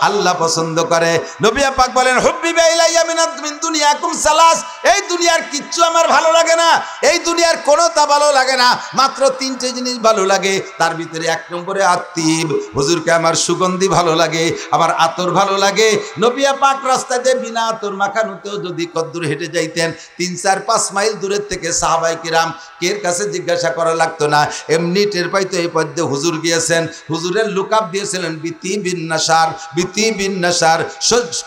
আল্লাহ পছন্দ করে। নবী পাক বলেন হুব্বিবা ইলাইয়া মিন দুনিয়াকুম সালাস, এই দুনিয়ার কিচ্ছু আমার ভালো লাগে না, এই দুনিয়ার কোনোটা ভালো লাগে না, মাত্র তিনটে জিনিস ভালো লাগে। তার ভিতরে এক নম্বরে আত্মীব, হুজুরকে আমার সুগন্ধি ভালো লাগে, আমার আতর ভালো লাগে। নবী পাক রাস্তাতে বিনা আতর মাখানোতেও যদি কদ্দূর হেঁটে যাইতেন 3-4-5 মাইল দূরের থেকে সাহাবায়ে কিরাম কের কাছে জিজ্ঞাসা করা লাগতো না, এমনি টের পাইতো এই পদ্মে হুজুর গিয়েছেন। হুজুরের লুকআপ দিয়েছিলেন বিতি বিন নাসার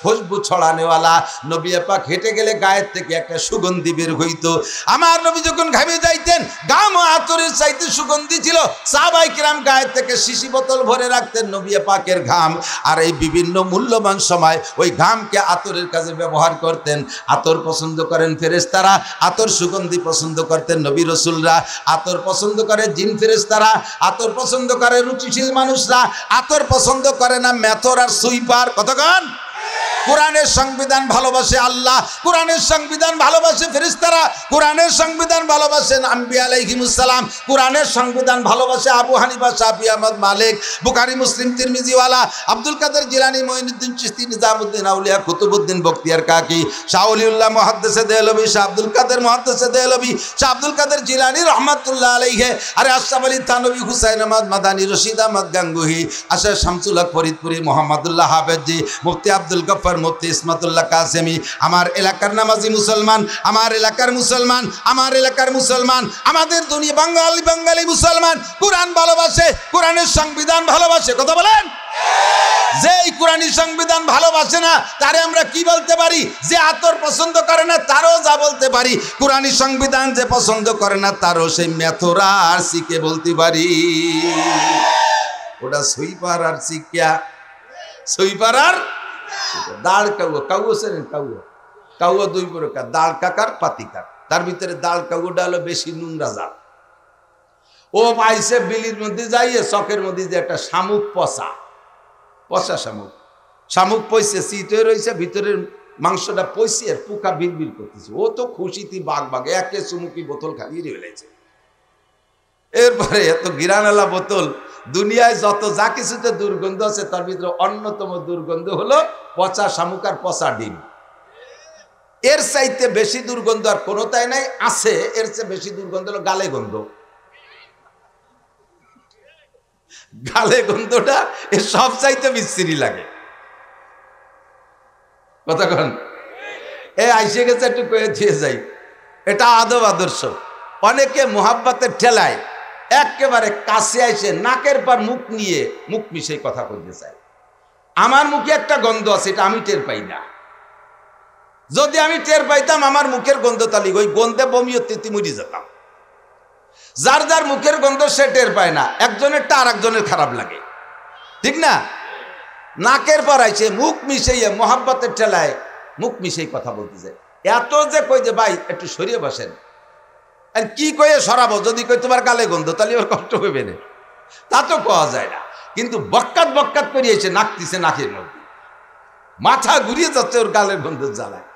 খুশবু ছড়ানেওয়ালা। নবী পাক হেঁটে গেলে গায়ের থেকে একটা সুগন্ধি বের হইতো। আমার নবী যখন ঘামে যাইতেন গাম ও আতরের চাইতে সুগন্ধি ছিল। সাহাবায়ে কিরাম গায়ের থেকে শিশি বোতল ভরে রাখতেন নবী পাকের ঘাম, আর এই বিভিন্ন মূল্যবান সময় ওই ঘামকে আতরের কাজে ব্যবহার করতেন। আতর পছন্দ করেন ফেরেশতারা, আতর সুগন্ধি পছন্দ করতেন নবী রাসূলরা। আতর পছন্দ করে জিন ফেরেশতারা, আতর পছন্দ করে রুচিশীল মানুষরা, আতর পছন্দ করে না মেথর আর সুইপার। কতক্ষণ কোরআনের সংবিধান ভালোবাসে আল্লাহ, কোরআনের সংবিধান ভালোবাসে ফেরেশতারা, কোরআনের সংবিধান ভালোবাসেন আম্বিয়া আলাইহিমুস সালাম, কোরআনের সংবিধান ভালোবাসে আবু হানিফা, শাফি, আহমদ, মালিক, বুখারী, মুসলিম, তিরমিজিওয়ালা, আব্দুল কাদের জিলানী, মুঈনুদ্দিন চিশতি, নিজামুদ্দিন আউলিয়া, কুতুবউদ্দিন বখতিয়ার কাকি, শাহ ওলিউল্লাহ মুহাদ্দিসে দেহলভী, শাহ আব্দুল কাদের মুহাদ্দিসে দেহলভী, শাহ আব্দুল কাদের জিলানী রহমাতুল্লাহ আলাইহি, আরে আশরাফ আলী থানভী, হুসাইন আহমদ মাদানী, রশিদ আহমদ গাঙ্গুহি, আশা শামসুল হক ফরিদপুরি, মোহাম্মদুল্লাহ হাফেজি, মুফতি আব্দুল গফফার, মুফতি ইসমাতুল্লাহ কাসেমি। আমার এলাকার নামাজি মুসলমান, আমার এলাকার মুসলমান, আমার এলাকার মুসলমান, আমাদের দুনিয়া বাঙালি মুসলমান কোরআন ভালোবাসে, কোরআনের সংবিধান ভালোবাসে। কথা বলেন, যে এই কোরআনী সংবিধান ভালোবাসে না তারে আমরা কি বলতে পারি? যে আতর পছন্দ করে না তারও যা বলতে পারি। কোরআনী সংবিধান যে পছন্দ করে না তারও সেই মেথরা আর সিকে বলতে পারি। ওটা সুইপার আর সিকিয়া, সুইপার আর দাঁড় কাউয়া, কাউয়া সেরেন কাউয়া, কাউয়া দুই প্রকার, দাঁড় কাকার পাতিকার। তার ভিতরে দাঁড় কাউয়াটা হলো বেশি নোংরা জাত। ও পাইছে বিলির মধ্যে যাইয়ে চকের মধ্যে যে একটা শামুক পচা, পচা শামুক, শামুক পয়সে চিত রয়েছে, ভিতরের মাংসটা পয়সে আর পোকা বিড়বিড় করতেছে। ও তো খুশিতে বাঘ একে চুমুকি বোতল খালিয়ে ফেলেছে। এরপরে এত গিরানালা বোতল, দুনিয়ায় যত যা কিছুতে দুর্গন্ধ আছে তার ভিতরে অন্যতম দুর্গন্ধ হলো পচা শামুক আর পচা ডিম। এর চাইতে বেশি দুর্গন্ধ আর কোনোটাই নাই। আছে এর চেয়ে বেশি দুর্গন্ধ হলো গালে গন্ধ। গালে গন্ধটা এর সব চাইতে বিশ্রী লাগে। কতক্ষণ এ আইসে গেছে একটু কয়ে দিয়ে যাই, এটা আদব আদর্শ। অনেকে মোহাব্বতের ঠেলায় একেবারে কাছে আইসে নাকের পর মুখ নিয়ে মুখ মিশে কথা বলতে চায়। আমার মুখে একটা গন্ধ আছে, এটা আমি টের পাই না। যদি আমি টের পাইতাম আমার মুখের গন্ধ, তাহলে ওই গন্ধে বমি হতে মরি যেতাম। যার যার মুখের গন্ধ সে টের পায় না, একজনেরটা আর একজনের খারাপ লাগে, ঠিক না? নাকের পর আইসে মুখ মিশাইয়ে মোহাব্বতের ঠেলায় মুখ মিশাই কথা বলতে যায়। এত যে কই যে ভাই একটু সরিয়ে বসেন, আর কি কয়ে সরাবো? যদি কই তোমার গালে গন্ধ, তাহলে ওর কষ্ট হবে না, তা তো পাওয়া যায় না। কিন্তু বক্কাত বক্কাত করিয়েছে, নাকতিছে নাকের মধ্যে, মাথা ঘুরিয়ে যাচ্ছে ওর গালের গন্ধ জ্বালায়।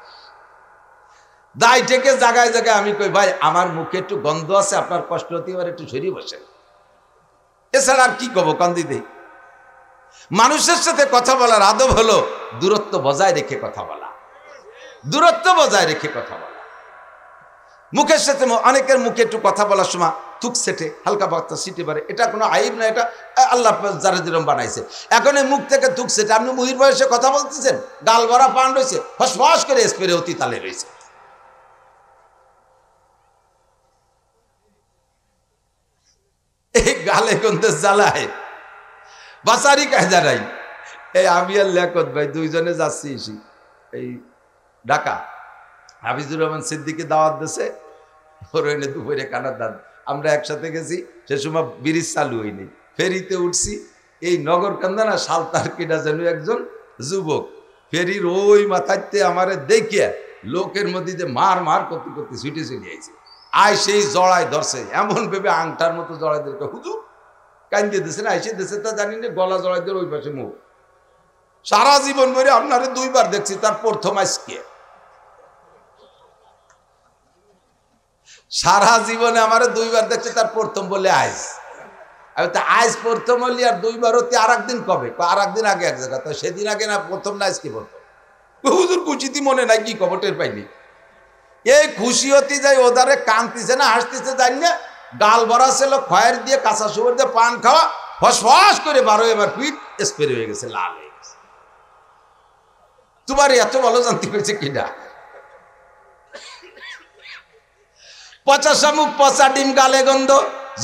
দায় থেকে জায়গায় জায়গায় আমি কই ভাই আমার মুখে একটু গন্ধ আছে, আপনার কষ্ট হতে পারে, একটু সরিয়ে বসেন। এছাড়া আর কি কবো? কান্দি দেই। মানুষের সাথে কথা বলার আদব হলো দূরত্ব বজায় রেখে কথা বলা, দূরত্ব বজায় রেখে কথা বলা। মুখের সাথে অনেকের মুখে একটু কথা বলার সময় থুক সেটে হালকা বার্তা সিটে পারে, এটা কোনো আইব না, এটা আল্লাহ যারা যেরকম বানাইছে। এখন এই মুখ থেকে থুক সেটে, আপনি মুহির বয়সে কথা বলতেছেন, গাল ভরা পান রয়েছে, ফসফস করে স্প্রে অতি তালে রয়েছে। এই গালে গন্ধে জ্বালায় বাসারি কায়দা নাই। এই আমি আর লেখত ভাই দুইজনে যাচ্ছি এই ঢাকা, হাফিজুর রহমান সিদ্দিকে দাওয়াত দিয়েছে, ওর হইলে দুপুরে কানার দাঁত। আমরা একসাথে গেছি, সে সময় ব্রিজ চালু হয়নি, ফেরিতে উঠছি। এই নগর কান্দা সালতার কিনা যেন একজন যুবক ফেরির ওই মাথাতে আমারে দেখিয়া লোকের মধ্যে যে মার মার করতে করতে ছুটে চলে আইছে। আয় সেই জড়ায় ধরছে, এমন ভেবে আংটার মতো জড়াই দিতে, হুজুর কান্দিয়ে দিছে না, আইসে দিছে তা জানি না, গলা জড়াই দিয়ে ওই পাশে মুখ। সারা জীবন ধরে আপনারে দুইবার দেখছি, তার প্রথম আজকে। সারা জীবনে আমারে দুইবার দেখছি, তার প্রথম বলে আইস। আমি তো আজ প্রথম হলি আর 2 বার হতে আর একদিন কবে, আর একদিন আগে এক জায়গা, তো সেদিন আগে না প্রথম না আজকে প্রথম। হুজুর কুচিতি মনে নাই কি খবর টের পাইনি। এই খুশি হতে যাই ওদারে কাঁদতেছে না হাসতেছে জানি না, গাল ভরা ছিল খয়ের দিয়ে কাঁচা সুবর দিয়ে পান খাওয়া, ফসফস করে 12 এবার পিঠ স্প্রে হয়ে গেছে, লাল হয়ে গেছে। তোমার এত ভালো জানতে পেরেছে কিনা? পচা শামুক, পচা ডিম, গালে গন্ধ,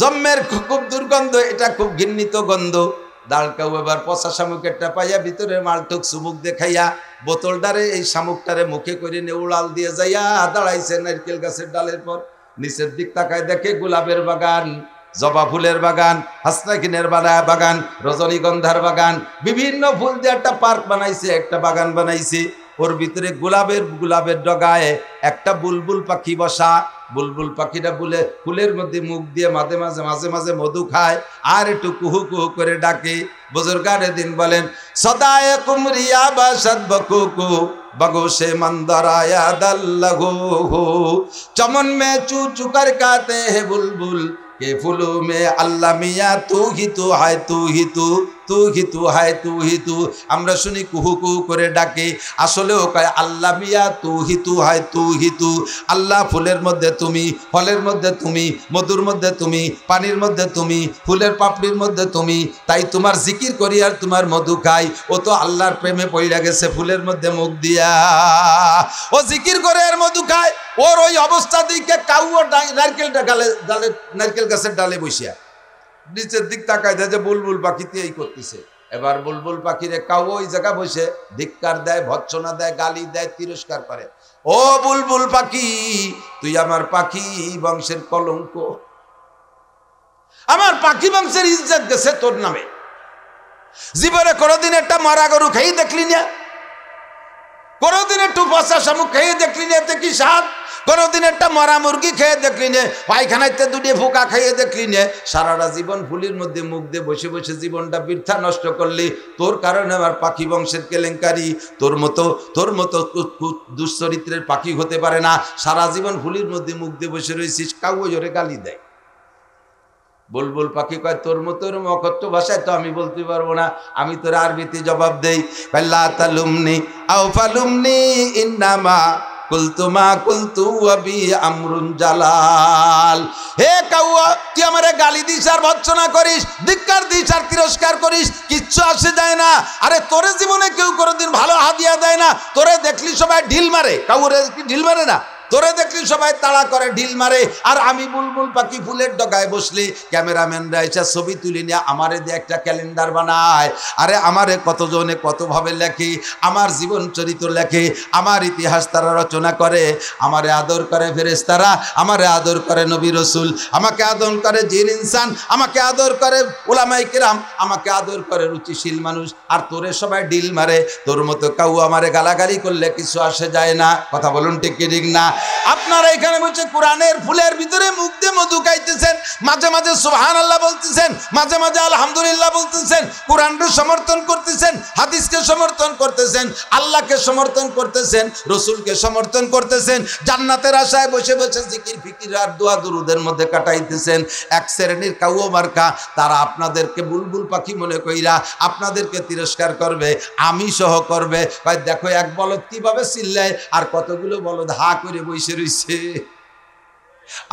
জম্মের খুব দুর্গন্ধ, এটা খুব ঘৃণিত গন্ধ। দাঁড়কাও এবার পচা শামুকেরটা পাইয়া ভিতরে মালটুক চুমুক দেখাইয়া বোতলটারে এই শামুকটারে মুখে করে নেউড়াল দিয়ে যাইয়া দাঁড়াইছে নারকেল গাছের ডালের পর। নিচের দিক তাকায় দেখে গোলাপের বাগান, জবা ফুলের বাগান, হাসনাকিনের বাগান, রজনীগন্ধার বাগান, বিভিন্ন ফুল দিয়ে একটা পার্ক বানাইছে, একটা বাগান বানাইছে। ওর ভিতরে গোলাপের ডগায় একটা বুলবুল পাখি বসা। বুলবুল পাখিটা ফুলের মধ্যে মুখ দিয়ে মাঝে মাঝে মধু খায় আর একটু কুহু কুহু করে ডাকে। বুজুর্গানে দিন বলেন, সদায়ে কুমরিয়া বাসাদ বকুকু बगोशे मंदराया दल्लगो हो, चमन में चू चुकर कहते हैं बुलबुल के फूलों में अल्लाह मियाँ तू ही तू है, तू ही तू, तू ही तू है, तू ही तू। আমরা শুনি কুহু কুহু করে ডাকে, আসলেও কয় আল্লাহ মিয়া তু হি তু হয়, তু হি তু। আল্লাহ ফুলের মধ্যে তুমি, ফলের মধ্যে তুমি, মধুর মধ্যে তুমি, পানির মধ্যে তুমি, ফুলের পাপড়ির মধ্যে তুমি। তাই তোমার জিকির করি আর তোমার মধু খাই। ও তো আল্লাহর প্রেমে পড়ে গেছে ফুলের মধ্যে মুখ দিয়া, ও জিকির করে আর মধু খায়। ওর ওই অবস্থা দিকে কাউও নারকেলটা নারকেল গাছের ডালে বসিয়া নিচের দিক তাকায় দেয় যে বুলবুল পাখিতে এই করতেছে। এবার বুলবুল পাখিরে কাউ ওই জায়গা বসে ধিক্কার দেয়, ভৎসনা দেয়, গালি দেয়, তিরস্কার করে। ও বুলবুল পাখি, তুই আমার পাখি বংশের কলঙ্ক, আমার পাখি বংশের ইজ্জত গেছে তোর নামে। জীবনে কোনোদিন একটা মারা গরু খেয়ে দেখলি না, কোনোদিন একটু পচা শামুক খেয়ে দেখলি না, এতে কি স্বাদ? কোনোদিন একটা মরা মুরগি খেয়ে দেখলি নে, পায়খানাতে দুটি ফোঁকা খেয়ে দেখলি নে। সারাটা জীবন ফুলের মধ্যে মুখ দিয়ে বসে বসে জীবনটা বৃথা নষ্ট করলি। তোর কারণে আমার পাখি বংশের কেলেঙ্কারি। তোর মতো দুশ্চরিত্রের পাখি হতে পারে না। সারা জীবন ফুলের মধ্যে মুখ দিয়ে বসে রয়েছিস, কাউ জোরে গালি দেয়। বুলবুল পাখি কয়, তোর মতো অকথ্য ভাষায় তো আমি বলতে পারবো না, আমি তোর আরবিতে জবাব দেই। লা তালুমনি আও ফালুমনি ইন্নামা কুলতুমা কুলতু আবি আমরুন জালাল। হে কাউয়া, তুই আমারে গালি দিস আর ভৎসনা করিস, ধিক্কার দিস আর তিরস্কার করিস, কিচ্ছু আসে যায় না। আরে তোরে জীবনে কেউ কোনোদিন ভালো হাদিয়া দেয় না। তোরে দেখলি সবাই ঢিল মারে, কাউরে কি ঢিল মারে না? তোরে দেখলি সবাই তাড়া করে, ঢিল মারে। আর আমি বুলবুল পাখি ফুলের ডগায় বসলি, ক্যামেরাম্যানরা এসে ছবি তুলে নিয়ে আমারে দিয়ে একটা ক্যালেন্ডার বানায়। আরে আমারে কতজনে কতভাবে লেখে, আমার জীবন চরিত্র লেখে, আমার ইতিহাস তারা রচনা করে। আমারে আদর করে ফেরেশতারা, আমারে আদর করে নবী রসুল, আমাকে আদর করে জিন ইনসান, আমাকে আদর করে উলামায়ে কেরাম, আমাকে আদর করে রুচিশীল মানুষ। আর তোরে সবাই ঢিল মারে। তোর মতো কাউ আমারে গালাগালি করলে কিছু আসে যায় না। কথা বলুন ঠিক কি ঠিক না? আপনারা এখানে বসে কোরআনের ফুলের ভিতরে মুখ দিয়ে মধু খাইতেছেন, মাঝে মাঝে সুবহানাল্লাহ বলতেছেন, মাঝে মাঝে আলহামদুলিল্লাহ বলতেছেন, কোরআনকে সমর্থন করতেছেন, হাদিসকে সমর্থন করতেছেন, আল্লাহকে সমর্থন করতেছেন, রসুলকে সমর্থন করতেছেন, জান্নাতের আশায় বসে বসে জিকির ফিকির আর দোয়া দুরুদের মধ্যে কাটাইতেছেন। এক শ্রেণীর কাউও মার্কা, তারা আপনাদেরকে বুলবুল পাখি মনে কইরা আপনাদেরকে তিরস্কার করবে, আমি সহ করবে। ভাই দেখো এক বলদ কিভাবে চিল্লায় আর কতগুলো বলদ হা করে বসে রইছে।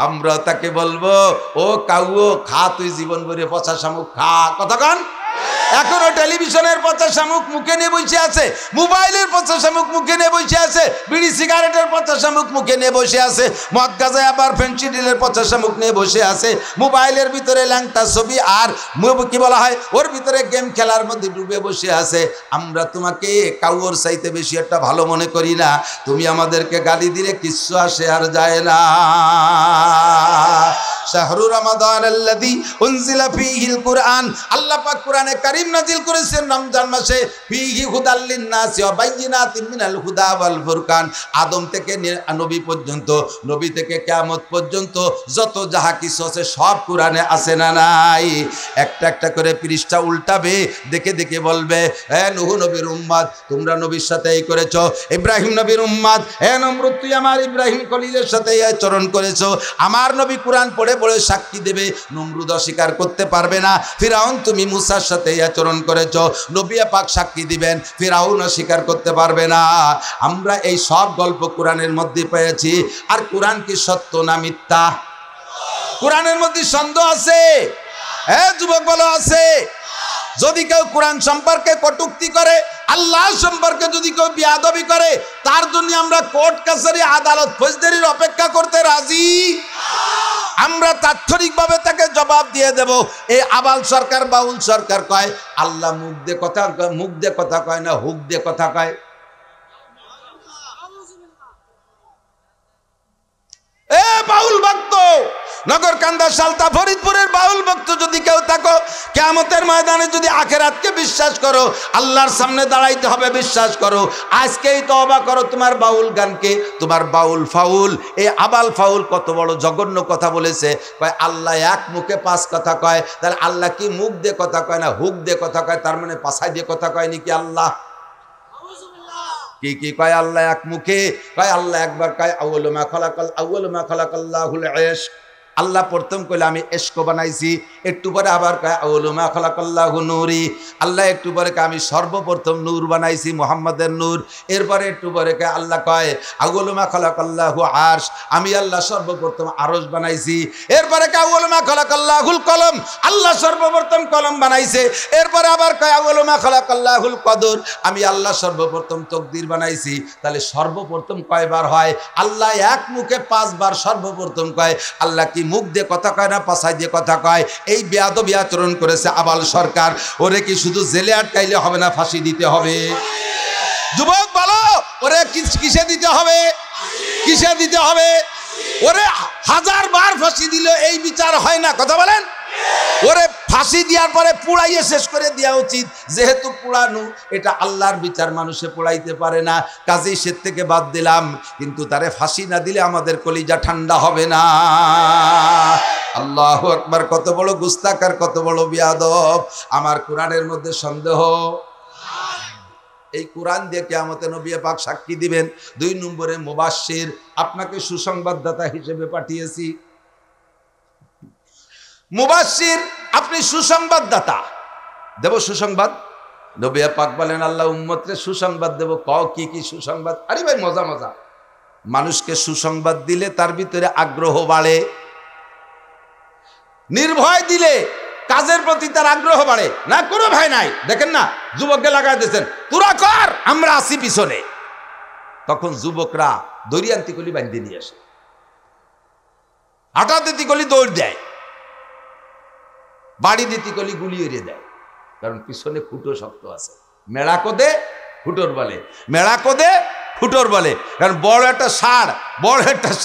আমরা তাকে বলবো, ও কাউও খা, তুই জীবন ভরে পচা শামুক খা। কথা কন। এখনো টেলিভিশনের পচা শামুক মুখে নিয়ে বসে আছে, মোবাইলের পচা শামুক মুখে নিয়ে বসে আছে, বিড়ি সিগারেটের পচা শামুক মুখে নিয়ে বসে আছে, মদ গাঁজা আবার ফেন্সিডিলের পচা শামুক নিয়ে বসে আছে, মোবাইলের ভিতরে ল্যাংটা ছবি আর কি বলা হয় ওর ভিতরে গেম খেলার মধ্যে ডুবে বসে আছে। আমরা তোমাকে কাউর চাইতে বেশি একটা ভালো মনে করি না। তুমি আমাদেরকে গালি দিলে কিচ্ছু আসে আর যায় না। শাহরু রমাদান আল্লাযী উনজিলা ফীহিল কুরআন, আল্লাহ পাক কোরআনে কারীম নাজিল করেছেন রমজান মাসে। ফীহি হুদাল লিন-নাসি ওয়া বাইয়িনাতিন মিনাল হুদা ওয়াল ফুরকান। আদম থেকে নবী পর্যন্ত, নবী থেকে কিয়ামত পর্যন্ত যত যাহা কিছু আছে সব কোরআনে আছে না নাই? একটা একটা করে পৃষ্ঠা উল্টাবে, দেখে দেখে বলবে, হে নূহ নবীর উম্মত, তোমরা নবীর সাথে এই করেছো। ইব্রাহিম নবীর উম্মত, হে নমরুদ, তুই আমার ইব্রাহিম খলিলের সাথে এই আচরণ করেছো। আমার নবী কোরআন পড়ে পড়ে পড়ে সাক্ষী দেবে, নমরুদ অস্বীকার করতে পারবে না। ফিরাউন তুমি মুসার সাথে এই আচরণ করেছ, নবী পাক সাক্ষী দিবেন, ফিরাউন অস্বীকার করতে পারবে না। আমরা এই সব গল্প কোরআনের মধ্যে পেয়েছি। আর কোরআন কি সত্য না মিথ্যা? কোরআনের মধ্যে সন্দেহ আছে? হ্যাঁ যুবক বলো আছে। যদি কেউ কোরআন সম্পর্কে কটূক্তি করে, আল্লাহ সম্পর্কে যদি কেউ বেয়াদবি করে, তার জন্য আমরা কোর্ট কাছারি আদালত ফৌজদারির অপেক্ষা করতে রাজি। আমরা তাৎক্ষণিকভাবে তাকে জবাব দিয়ে দেব। এই আবাল সরকার বাউল সরকার কয় আল্লাহ মুখ দিয়ে কথা কয় না, হুক দিয়ে কথা কয়। এ বাউল ভক্ত, নগরকান্দা সালতা ফরিদপুরের বাউল ভক্ত যদি কেউ থাকো, কিয়ামতের ময়দানে যদি আখিরাতকে বিশ্বাস করো, আল্লাহর সামনে দাঁড়াইতে হবে বিশ্বাস করো, আজকেই তওবা করো তোমার বাউল গানকে, তোমার বাউল ফাউল। এই আবাল ফাউল কত বড় জঘন্য কথা বলেছে। কয় আল্লাহ এক মুখে পাঁচ কথা কয়। তাহলে আল্লাহ কি মুখ দিয়ে কথা কয় না হুক দিয়ে কথা কয়? তার মানে পাছায় দিয়ে কথা কয় নাকি আল্লাহ? কি কয় আল্লাহ এক মুখে? কয় আল্লাহ একবার কয় আউয়ালু মা খালাকাল্লাহুল ইশক। আল্লাহ প্রথম কইলে আমি ইশক বানাইছি, একটু পরে আবার কয় আউয়ালু মা খালাকাল্লাহু নূরি। আল্লাহ একটু পরে কয় আমি সর্বপ্রথম নূর বানাইছি, মুহাম্মাদের নূর। এরপরে একটু পরে কয় আল্লাহ কয় আউয়ালু মা খালাকাল্লাহু আরশ, আমি আল্লাহ সর্বপ্রথম আরশ বানাইছি। এরপরে কয় আউয়ালু মা খালাকাল্লাহুল কলম, আল্লাহ সর্বপ্রথম কলম বানাইছে। এরপরে আবার কয় আউয়ালু মা খালাকাল্লাহুল কদর, আমি আল্লাহ সর্বপ্রথম তকদির বানাইছি। তাহলে সর্বপ্রথম কয়বার হয়? আল্লাহ এক মুখে পাঁচবার সর্বপ্রথম কয়। আল্লাহ কি মুখ দিয়ে কথা কয় না পাছায় দিয়ে কথা কয়? এই বেয়াদবি আচরণ করেছে আবাল সরকার। ওরে কি শুধু জেলে আটকাইলে হবে না, ফাঁসি দিতে হবে? যুবক বলো, ওরে কিসে দিতে হবে? কিসে দিতে হবে? ওরে 1000 বার ফাঁসি দিল এই বিচার হয় না, কথা বলেন? ওরে ফাঁসি দেওয়ার পরে পুড়াইয়ে শেষ করে দেওয়া উচিত। যেহেতু পুড়ানো এটা আল্লাহর বিচার, মানুষে পুড়াইতে পারে না, কাজেই সে থেকে বাদ দিলাম। কিন্তু তারে ফাঁসি না দিলে আমাদের কলিজা ঠান্ডা হবে না। আল্লাহু আকবার। কত বড় গুস্তাখ আর কত বড় বেয়াদব। আমার কোরআনের মধ্যে সন্দেহ? এই কোরআন দিয়ে কিয়ামতে নবী পাক সাক্ষী দিবেন। 2 নম্বরে মুবাশশির, আপনাকে সুসংবাদদাতা হিসেবে পাঠিয়েছি। মুবাশশির, আপনি সুসংবাদদাতা। দেব সুসংবাদ। নবী পাক বলেন আল্লাহ উম্মতকে সুসংবাদ দেব। কও কি কি সুসংবাদ? আরে ভাই মজা মজা। মানুষকে সুসংবাদ দিলে তার ভিতরে আগ্রহ বাড়ে, নির্ভয় দিলে কাজের প্রতি তার আগ্রহ বাড়ে। না কোনো ভয় নাই, দেখেন না যুবককে লাগাই দিয়েছেন, তোরা কর আমরা আসি পিছনে। তখন যুবকরা দড়িয়ান্তি কলি বাঁধে নিয়ে আসে, হাঁটা দিতি কলি দৌড় দেয়, বাড়ি দিতি কলি গুলি এড়িয়ে দেয়। কারণ পিছনে খুঁটো শক্ত আছে। মেড়া কোদে খুঁটোর বলে, মেড়া কোদে খুঁটোর বলে। কারণ বড় একটা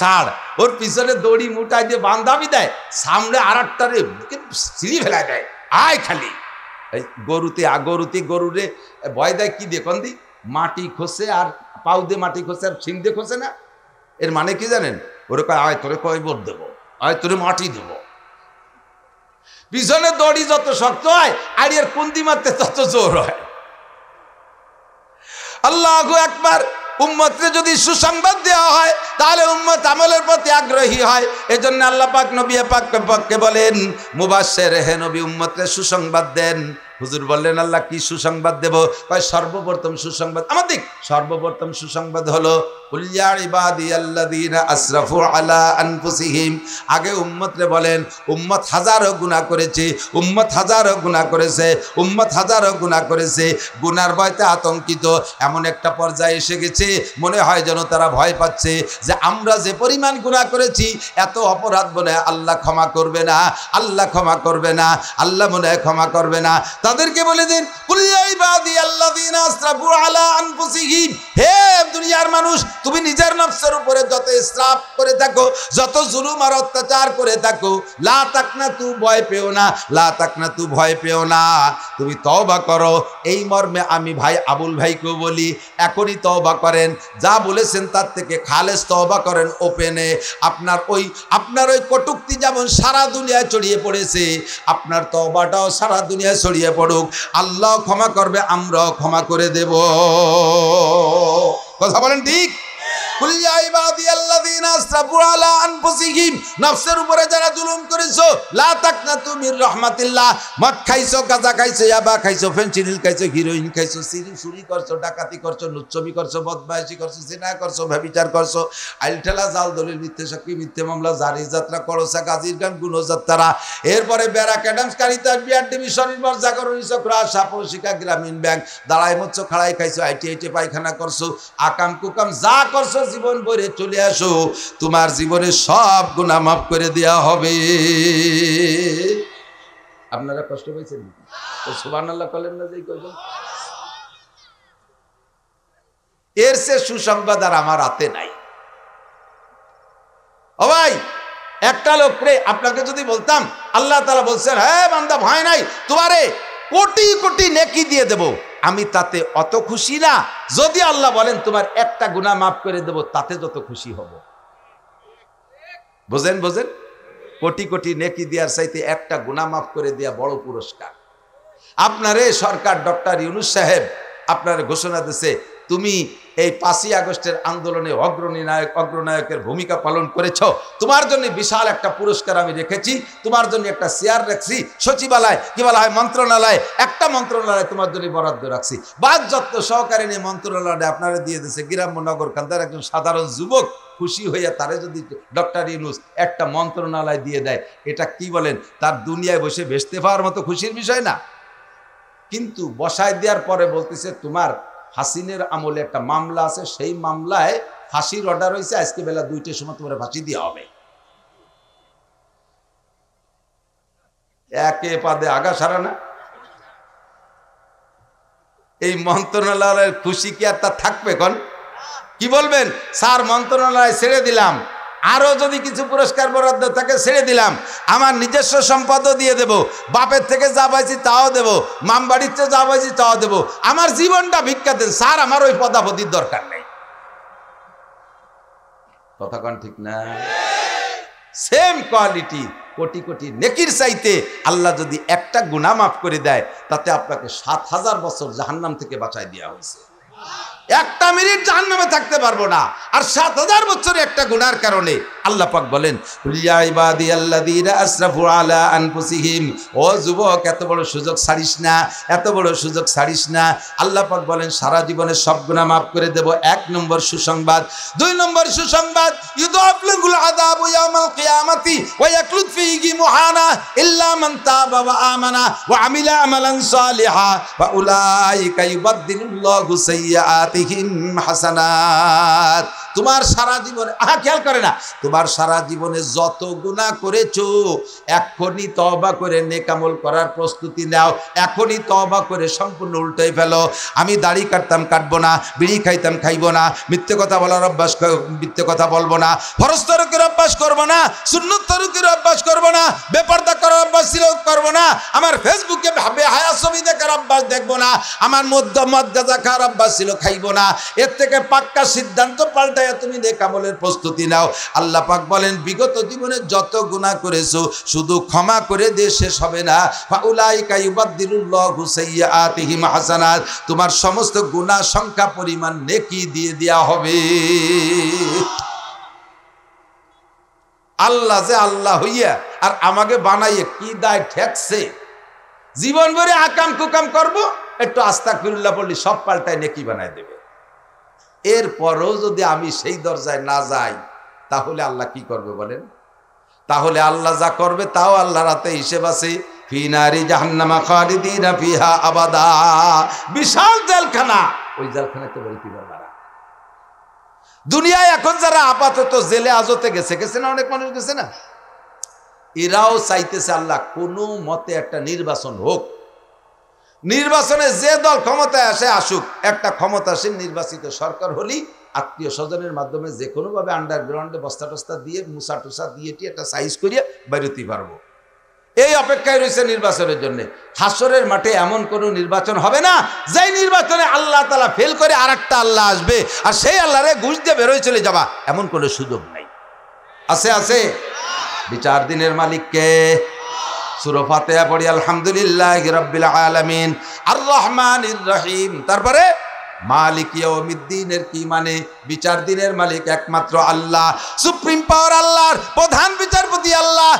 ষাঁড় ওর পিছনে দড়ি মুটাই দিয়ে বান্ধাবি দেয়, সামনে আর একটারে সিঁড়ি ফেলা দেয়, আয় খালি। এই গরুরে ভয় দেয় কি দিয়ে? কন্দি মাটি খসে, আর পাউ দিয়ে মাটি খসে, আর সিং দিয়ে খসে না। এর মানে কি জানেন? ওরে কয় আয় তোরে কয়বর দেবো, আয় তোরে মাটি দেবো। পিছনে দড়ি যত শক্ত হয় আর এর কুন্দি মারতে তত জোর হয়। আল্লাহু আকবার। উম্মতকে যদি সুসংবাদ দেওয়া হয় তাহলে উম্মত আমলের প্রতি আগ্রহী হয়। এজন্য আল্লাহ পাক নবী পাককে বলেন মুবাশশির, হে নবী উম্মতকে সুসংবাদ দেন। হুজুর বললেন আল্লাহ কি সুসংবাদ দেব? কয় সর্বপ্রথম সুসংবাদ আমাদের সর্বপ্রথম সুসংবাদ হলো কুল ইয়া ইবাদিয়াল্লাযীনা আসরাফু আলা আনফুসিহিম। আগে উম্মতরে বলেন উম্মত হাজারো গুনাহ করেছে, উম্মত হাজারো গুনাহ করেছে, উম্মত হাজারো গুনাহ করেছে। গুনার ভয়তে আতঙ্কিত এমন একটা পর্যায়ে এসে গেছে, মনে হয় যেন তারা ভয় পাচ্ছে যে আমরা যে পরিমাণ গুনাহ করেছি এত অপরাধ মনে হয় আল্লাহ ক্ষমা করবে না, আল্লাহ ক্ষমা করবে না, আল্লাহ মনে হয় ক্ষমা করবে না। তাদেরকে বলে দিন কুল ইয়া ইবাদিয়াল্লাযীনা আসরাফু আলা আনফুসিহিম, হে দুনিয়ার মানুষ তুমি নিজের নফসের উপরে যত ইসরাফ করে থাকো, যত জুলুম আর অত্যাচার করে থাকো, লা তাকনাতু, ভয় পেও না, লা তাকনাতু, ভয় পেও না, তুমি তওবা করো। এই মর্মে আমি ভাই আবুল ভাইকেও বলি এখনই তওবা করেন, যা বলেছেন তার থেকে খালেস তওবা করেন ওপেনে। আপনার ওই কটূক্তি যেমন সারা দুনিয়ায় ছড়িয়ে পড়েছে, আপনার তওবাটাও সারা দুনিয়ায় ছড়িয়ে পড়ুক। আল্লাহ ক্ষমা করবে, আমরাও ক্ষমা করে দেব। কথা বলেন ঠিক? কুল ইয়া ইবাদিয়াল্লাযীনা আসরাফু আলা আনফুসিহিম, নফসের উপরে যারা জুলুম করেছো, লা তাকনাতু মির রাহমাতিল্লাহ। মদ খাইছো, গাঁজা খাইছো, ইয়াবা খাইছো, ফেনসিডিল খাইছো, হিরোইন খাইছো, চুরি করছো, ডাকাতি করছো, লুচ্ছবি করছো, বদমাইশি করছো, জিনা করছো, ব্যভিচার করছো, আইলঠেলা, জাল দলিল, মিথ্যে সাক্ষী, মিথ্যে মামলা, জারি যাত্রা, করসা, গাজীর গান, গুণযাত্রা, এরপরে ব্যারাক অ্যাডামস, কারিতাস, বিআরডিবি, শরীরবর, জাগরণী চক্র, আশা, পরিশিকা, গ্রামীণ ব্যাংক, দাঁড়াই মচ্ছ, খাড়াই খাইছো, আইটি পায়খানা করছো, আকাম কুকাম যা করছো জীবন ভরে চলে আসো, তোমার জীবনে সব গুনাহ মাফ করে দেয়া হবে। আপনারা কষ্ট পেয়েছেন? সুবহানাল্লাহ বলেন না যে কইবেন। এর সে সুসংবাদ আর আমার হাতে নাই। ও ভাই, একটা লোক রে, আপনাকে যদি বলতাম আল্লাহ তাআলা বলছেন, হ্যাঁ বান্দা ভয় নাই, তোমারে কোটি কোটি নেকি দিয়ে দেব, আমি তাতে অত খুশি না যদি আল্লাহ বলেন তোমার একটা গুনাহ মাফ করে দেব, তাতে যত খুশি হব। বোঝেন? কোটি কোটি নেকি দেওয়ার চাইতে একটা গুনাহ মাফ করে দেয়া বড় পুরস্কার। আপনারে সরকার ডক্টর ইউনূস সাহেব আপনার ঘোষণা দিয়েছে, তুমি এই 5ই আগস্টের আন্দোলনে অগ্রনায়কের ভূমিকা পালন করেছ, তোমার জন্য বিশাল একটা পুরস্কার আমি রেখেছি, তোমার জন্য একটা চেয়ার রাখছি, সচিবালয় কি বলা হয় মন্ত্রণালয়, একটা মন্ত্রণালয় তোমার জন্য বরাদ্দ রাখছি, বাদ যত্ন সহকারে নিয়ে মন্ত্রণালয়টা আপনারা দিয়ে দিয়েছে। গ্রাম্য নগর কান্দার একজন সাধারণ যুবক খুশি হইয়া তারে যদি ডক্টর ইউনূস একটা মন্ত্রণালয় দিয়ে দেয়, এটা কি বলেন, তার দুনিয়ায় বসে ভেসতে পাওয়ার মতো খুশির বিষয় না? কিন্তু বসায় দেওয়ার পরে বলতেছে, তোমার হাসিনের আমলে একটা মামলা আছে, সেই মামলায় ফাঁসির অর্ডার হয়েছে, আজকে বেলা 2টার সময় তোমার ফাঁসি দেওয়া হবে। একে পাদে আগা সারা না? এই মন্ত্রণালয়ের খুশি কি আর তা থাকবে? কোন কি বলবেন, স্যার মন্ত্রণালয় ছেড়ে দিলাম, আরো যদি কিছু পুরস্কার বরাদ্দ থাকে ছেড়ে দিলাম, আমার নিজস্ব সম্পদও দিয়ে দেব, বাপের থেকে যা পাইছি তাও দেব, মামবাড়ির থেকে যা পাইছি তাও দেব, আমার জীবনটা ভিক্ষা দেন স্যার, আমার ওই পদাপতির দরকার নেই। কথা কোন ঠিক না? সেম কোয়ালিটি, কোটি কোটি নেকির চাইতে আল্লাহ যদি একটা গুনাহ মাফ করে দেয়, তাতে আপনাকে 7000 বছর জাহান্নাম থেকে বাঁচায় দেওয়া হয়েছে। একটা মিনিট জাহান্নামে থাকতে পারবো না, আর 7000 বছরের একটা গুনার কারণে আল্লাহ পাক বলেন, ইয়া ইবাদিয়াল্লাযীনা আসরাফু আলা আনফুসিহিম, ও যুবক এত বড় সুযোগ ছাড়িস না, এত বড় সুযোগ ছাড়িস না। আল্লাহ পাক বলেন সারা জীবনের সব গুনাহ মাফ করে দেব। 1 নম্বর সুসংবাদ। 2 নম্বর সুসংবাদ, ইউদাফলুল আযাবু ইয়াউমাল কিয়ামাতি ওয়া ইয়াকলুদ ফীহি মুহানা ইল্লা মান তাবা ওয়া আমানা ওয়া আমিলা আমালান সালিহা ওয়া উলাইকা ইউবাদদিলুল্লাহু সাইয়্যাতিহিম হাসানাত। তোমার সারা জীবনে খেয়াল করে না, তোমার সারা জীবনে যত গুনাহ করেছো, এখনই তওবা করে নেক আমল করার প্রস্তুতি নাও, এখনই তওবা করে সম্পূর্ণ উল্টাই ফেলো। আমি দাড়ি কাটতাম, কাটবো না, বিড়ি খাইতাম, খাইবো না, মিথ্যে কথা বলার অভ্যাস, মিথ্যে কথা বলবো না, ফরজ তরকের অভ্যাস করবো না, সুন্নত তরকের অভ্যাস করবো না, বেপরদা করার অভ্যাস ছিল করবো না, আমার ফেসবুকে বেহায়া ছবি দেখার অভ্যাস দেখবো না, আমার মদ গাঁজা খাওয়ার অভ্যাস ছিল, খাইবো না। এর থেকে পাক্কা সিদ্ধান্ত পাল্টায় তুমি নেক আমলের প্রস্তুতি নাও। আল্লাহ পাক বলেন বিগত জীবনে যত গুনাহ করেছো শুধু ক্ষমা করে দিয়ে শেষ হবে না, ফাউলাইকা ইউবাদদিলুল্লাহু সাইয়্যাতিহিম হাসানাত, তোমার সমস্ত গুনাহ সংখ্যা পরিমাণ নেকি দিয়ে দেয়া হবে। আল্লাহ যে আল্লাহ হইয়া আর আমাকে বানাইয়ে কি দায় ঠেকছে, জীবন ভরে আকাম কুকাম করব, একটু আস্তাগফিরুল্লাহ বললি সব পাল্টায় নেকি বানায় দেবে। এরপরও যদি আমি সেই দরজায় না যাই, তাহলে আল্লাহ কি করবে বলেন? তাহলে আল্লাহ যা করবে তাও আল্লাহর হাতে হিসেব আছে। ফি নারি জাহান্নামা খালিদিনা ফিহা আবাদা, বিশাল জেলখানা, ওই জেলখানাতে বলতে পারবে না। দুনিয়ায় এখন যারা আপাতত জেলে হাজতে গেছে না, অনেক মানুষ গেছে না, এরাও চাইতেছে আল্লাহ কোনো মতে একটা নির্বাচন হোক, নির্বাচনে যে দল ক্ষমতায় আসে আসুক, একটা ক্ষমতাসীন নির্বাচিত সরকার হলেই আত্মীয় স্বজনের মাধ্যমে যে কোনোভাবে আন্ডারগ্রাউন্ডে বস্তা টস্তা দিয়ে মুসা টুসা দিয়ে একটা সাইজ করিয়ে বেরোতে পারবো, এই অপেক্ষায় রয়েছে নির্বাচনের জন্য। হাসরের মাঠে এমন কোনো নির্বাচন হবে না যেই নির্বাচনে আল্লাহ তাআলা ফেল করে আর একটা আল্লাহ আসবে আর সেই আল্লাহরে ঘুষ দিয়ে বেরোয় চলে যাবা, এমন কোনো সুযোগ নাই। আছে আছে বিচার দিনের মালিককে। সূরা ফাতিহা পড়ি আলহামদুলিল্লাহি রাব্বিল আলামিন আর রহমানির রহিম, তারপরে মালিক ইয়াউমিদ্দিনের কি মানে? বিচার দিনের মালিক একমাত্র আল্লাহ। সুপ্রিম পাওয়ার আল্লাহর, প্রধান বিচারপতি আল্লাহ,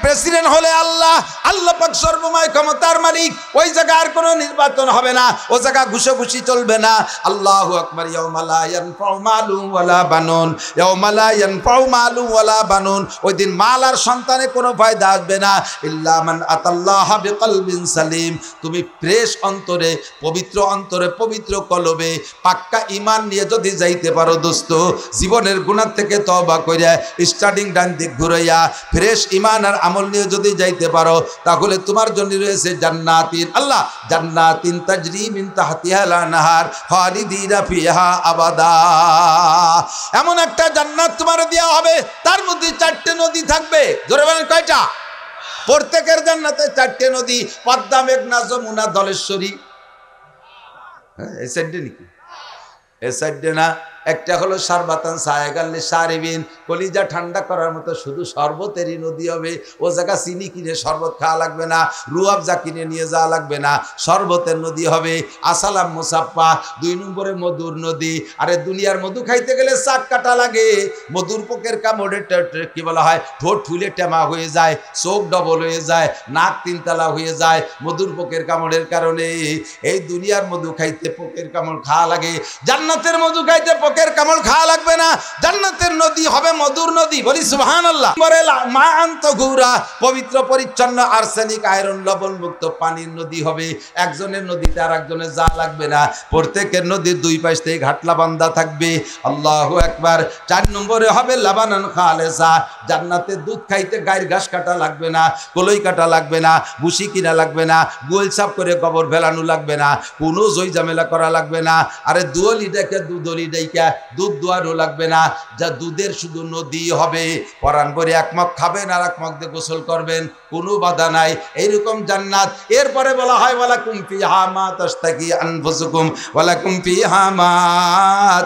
প্রেসিডেন্ট হলে আল্লাহ। আল্লাহ পাক সর্বময় ক্ষমতার মালিক। ওই জায়গায় আর কোনো নির্বাচন হবে না, ও জায়গা ঘুষোঘুষি চলবে না। আল্লাহু আকবার। ইয়াউমা লা ইয়ানফাউ মালুন ওয়ালা বানুন, ইয়াউমা লা ইয়ানফাউ মালুন ওয়ালা বানুন। ওই দিন মাল আর সন্তানে কোনো ফায়দা আসবে না, ইল্লা মান আতাল্লাহা বিকলবিন সালিম। তুমি ফ্রেশ অন্তরে, পবিত্র অন্তরে, পবিত্র কলবে, পাক্কা ঈমান নিয়ে যদি যাইতে পারো দোস্ত, জীবনের গুনাহ থেকে তওবা কইরা স্টার্টিং ডান দিক ঘুরাইয়া ফ্রেশ ঈমান আর আমল নিয়ে যদি যাইতে পারো, তাহলে তোমার জন্য রয়েছে জান্নাতিন, আল্লাহ জান্নাতিন তাজরি মিন তাহতিহাল আনহার খালিদিনা ফিহা আবাদা। এমন একটা জান্নাত তোমার দেওয়া হবে, তার মধ্যে 4টে নদী থাকবে। জোরে বলেন কয়টা? প্রত্যেকের জান্নাতে 4টে নদী, পদ্মা, মেঘনা, যমুনা, ধলেশ্বরী। হ্যাঁ, এই সাইডে নাকি? এই সাইডে না। একটা হলো সারবাতান সায়গাল্লি সারিবিন, কলিজা ঠান্ডা করার মতো শুধু শরবতেরই নদী হবে। ও জায়গা চিনি কিনে শরবত খাওয়া লাগবে না, রুয়াবজা কিনে নিয়ে যাওয়া লাগবে না, শরবতের নদী হবে। আসালাম মুসাফা। 2 নম্বরে মধুর নদী। আরে দুনিয়ার মধু খাইতে গেলে চাক কাটা লাগে, মধুর পোকের কামড়ে কি বলা হয়, ঠোঁট ফুলে টেমা হয়ে যায়, চোখ ডবল হয়ে যায়, নাক 3 তালা হয়ে যায় মধুর পোকের কামড়ের কারণে। এই দুনিয়ার মধু খাইতে পোকের কামড় খাওয়া লাগে, জান্নাতের মধু খাইতে পোকের কামড় খাওয়া লাগবে না। জান্নাতের নদী হবে মধুর নদী। বলি সুবহানাল্লাহ। মা আন্ত ঘুরা, পবিত্র পরিচ্ছন্ন আর্সেনিক আয়রন লবণ মুক্ত পানির নদী হবে। একজনের নদীতে আর একজনের যা লাগবে না, প্রত্যেকের নদীর 2 পাশ থেকে ঘাটলা বান্ধা থাকবে। আল্লাহু আকবার। 4 নম্বরে হবে লাবানান খালেসা। জান্নাতে দুধ খাইতে গায়ের ঘাস কাটা লাগবে না, কলই কাটা লাগবে না, ভুসি কিনা লাগবে না, গোল সাফ করে গোবর ফেলানো লাগবে না, কোনো জয় ঝামেলা করা লাগবে না। আরে দুধলি ডেকে দুধলি ডেকে দুধ দোয়ারও লাগবে না, যা দুধের শুধু নদী হবে। পরান ভরে 1 মগ খাবেন আর 1 মগ দিয়ে গোসল করবেন, কোনো বাধা নাই। এইরকম জান্নাত। এরপরে বলা হয় ওয়ালাকুম ফিহা মা তাশতাকি আনফুসুকুম ওয়ালাকুম ফিহা মা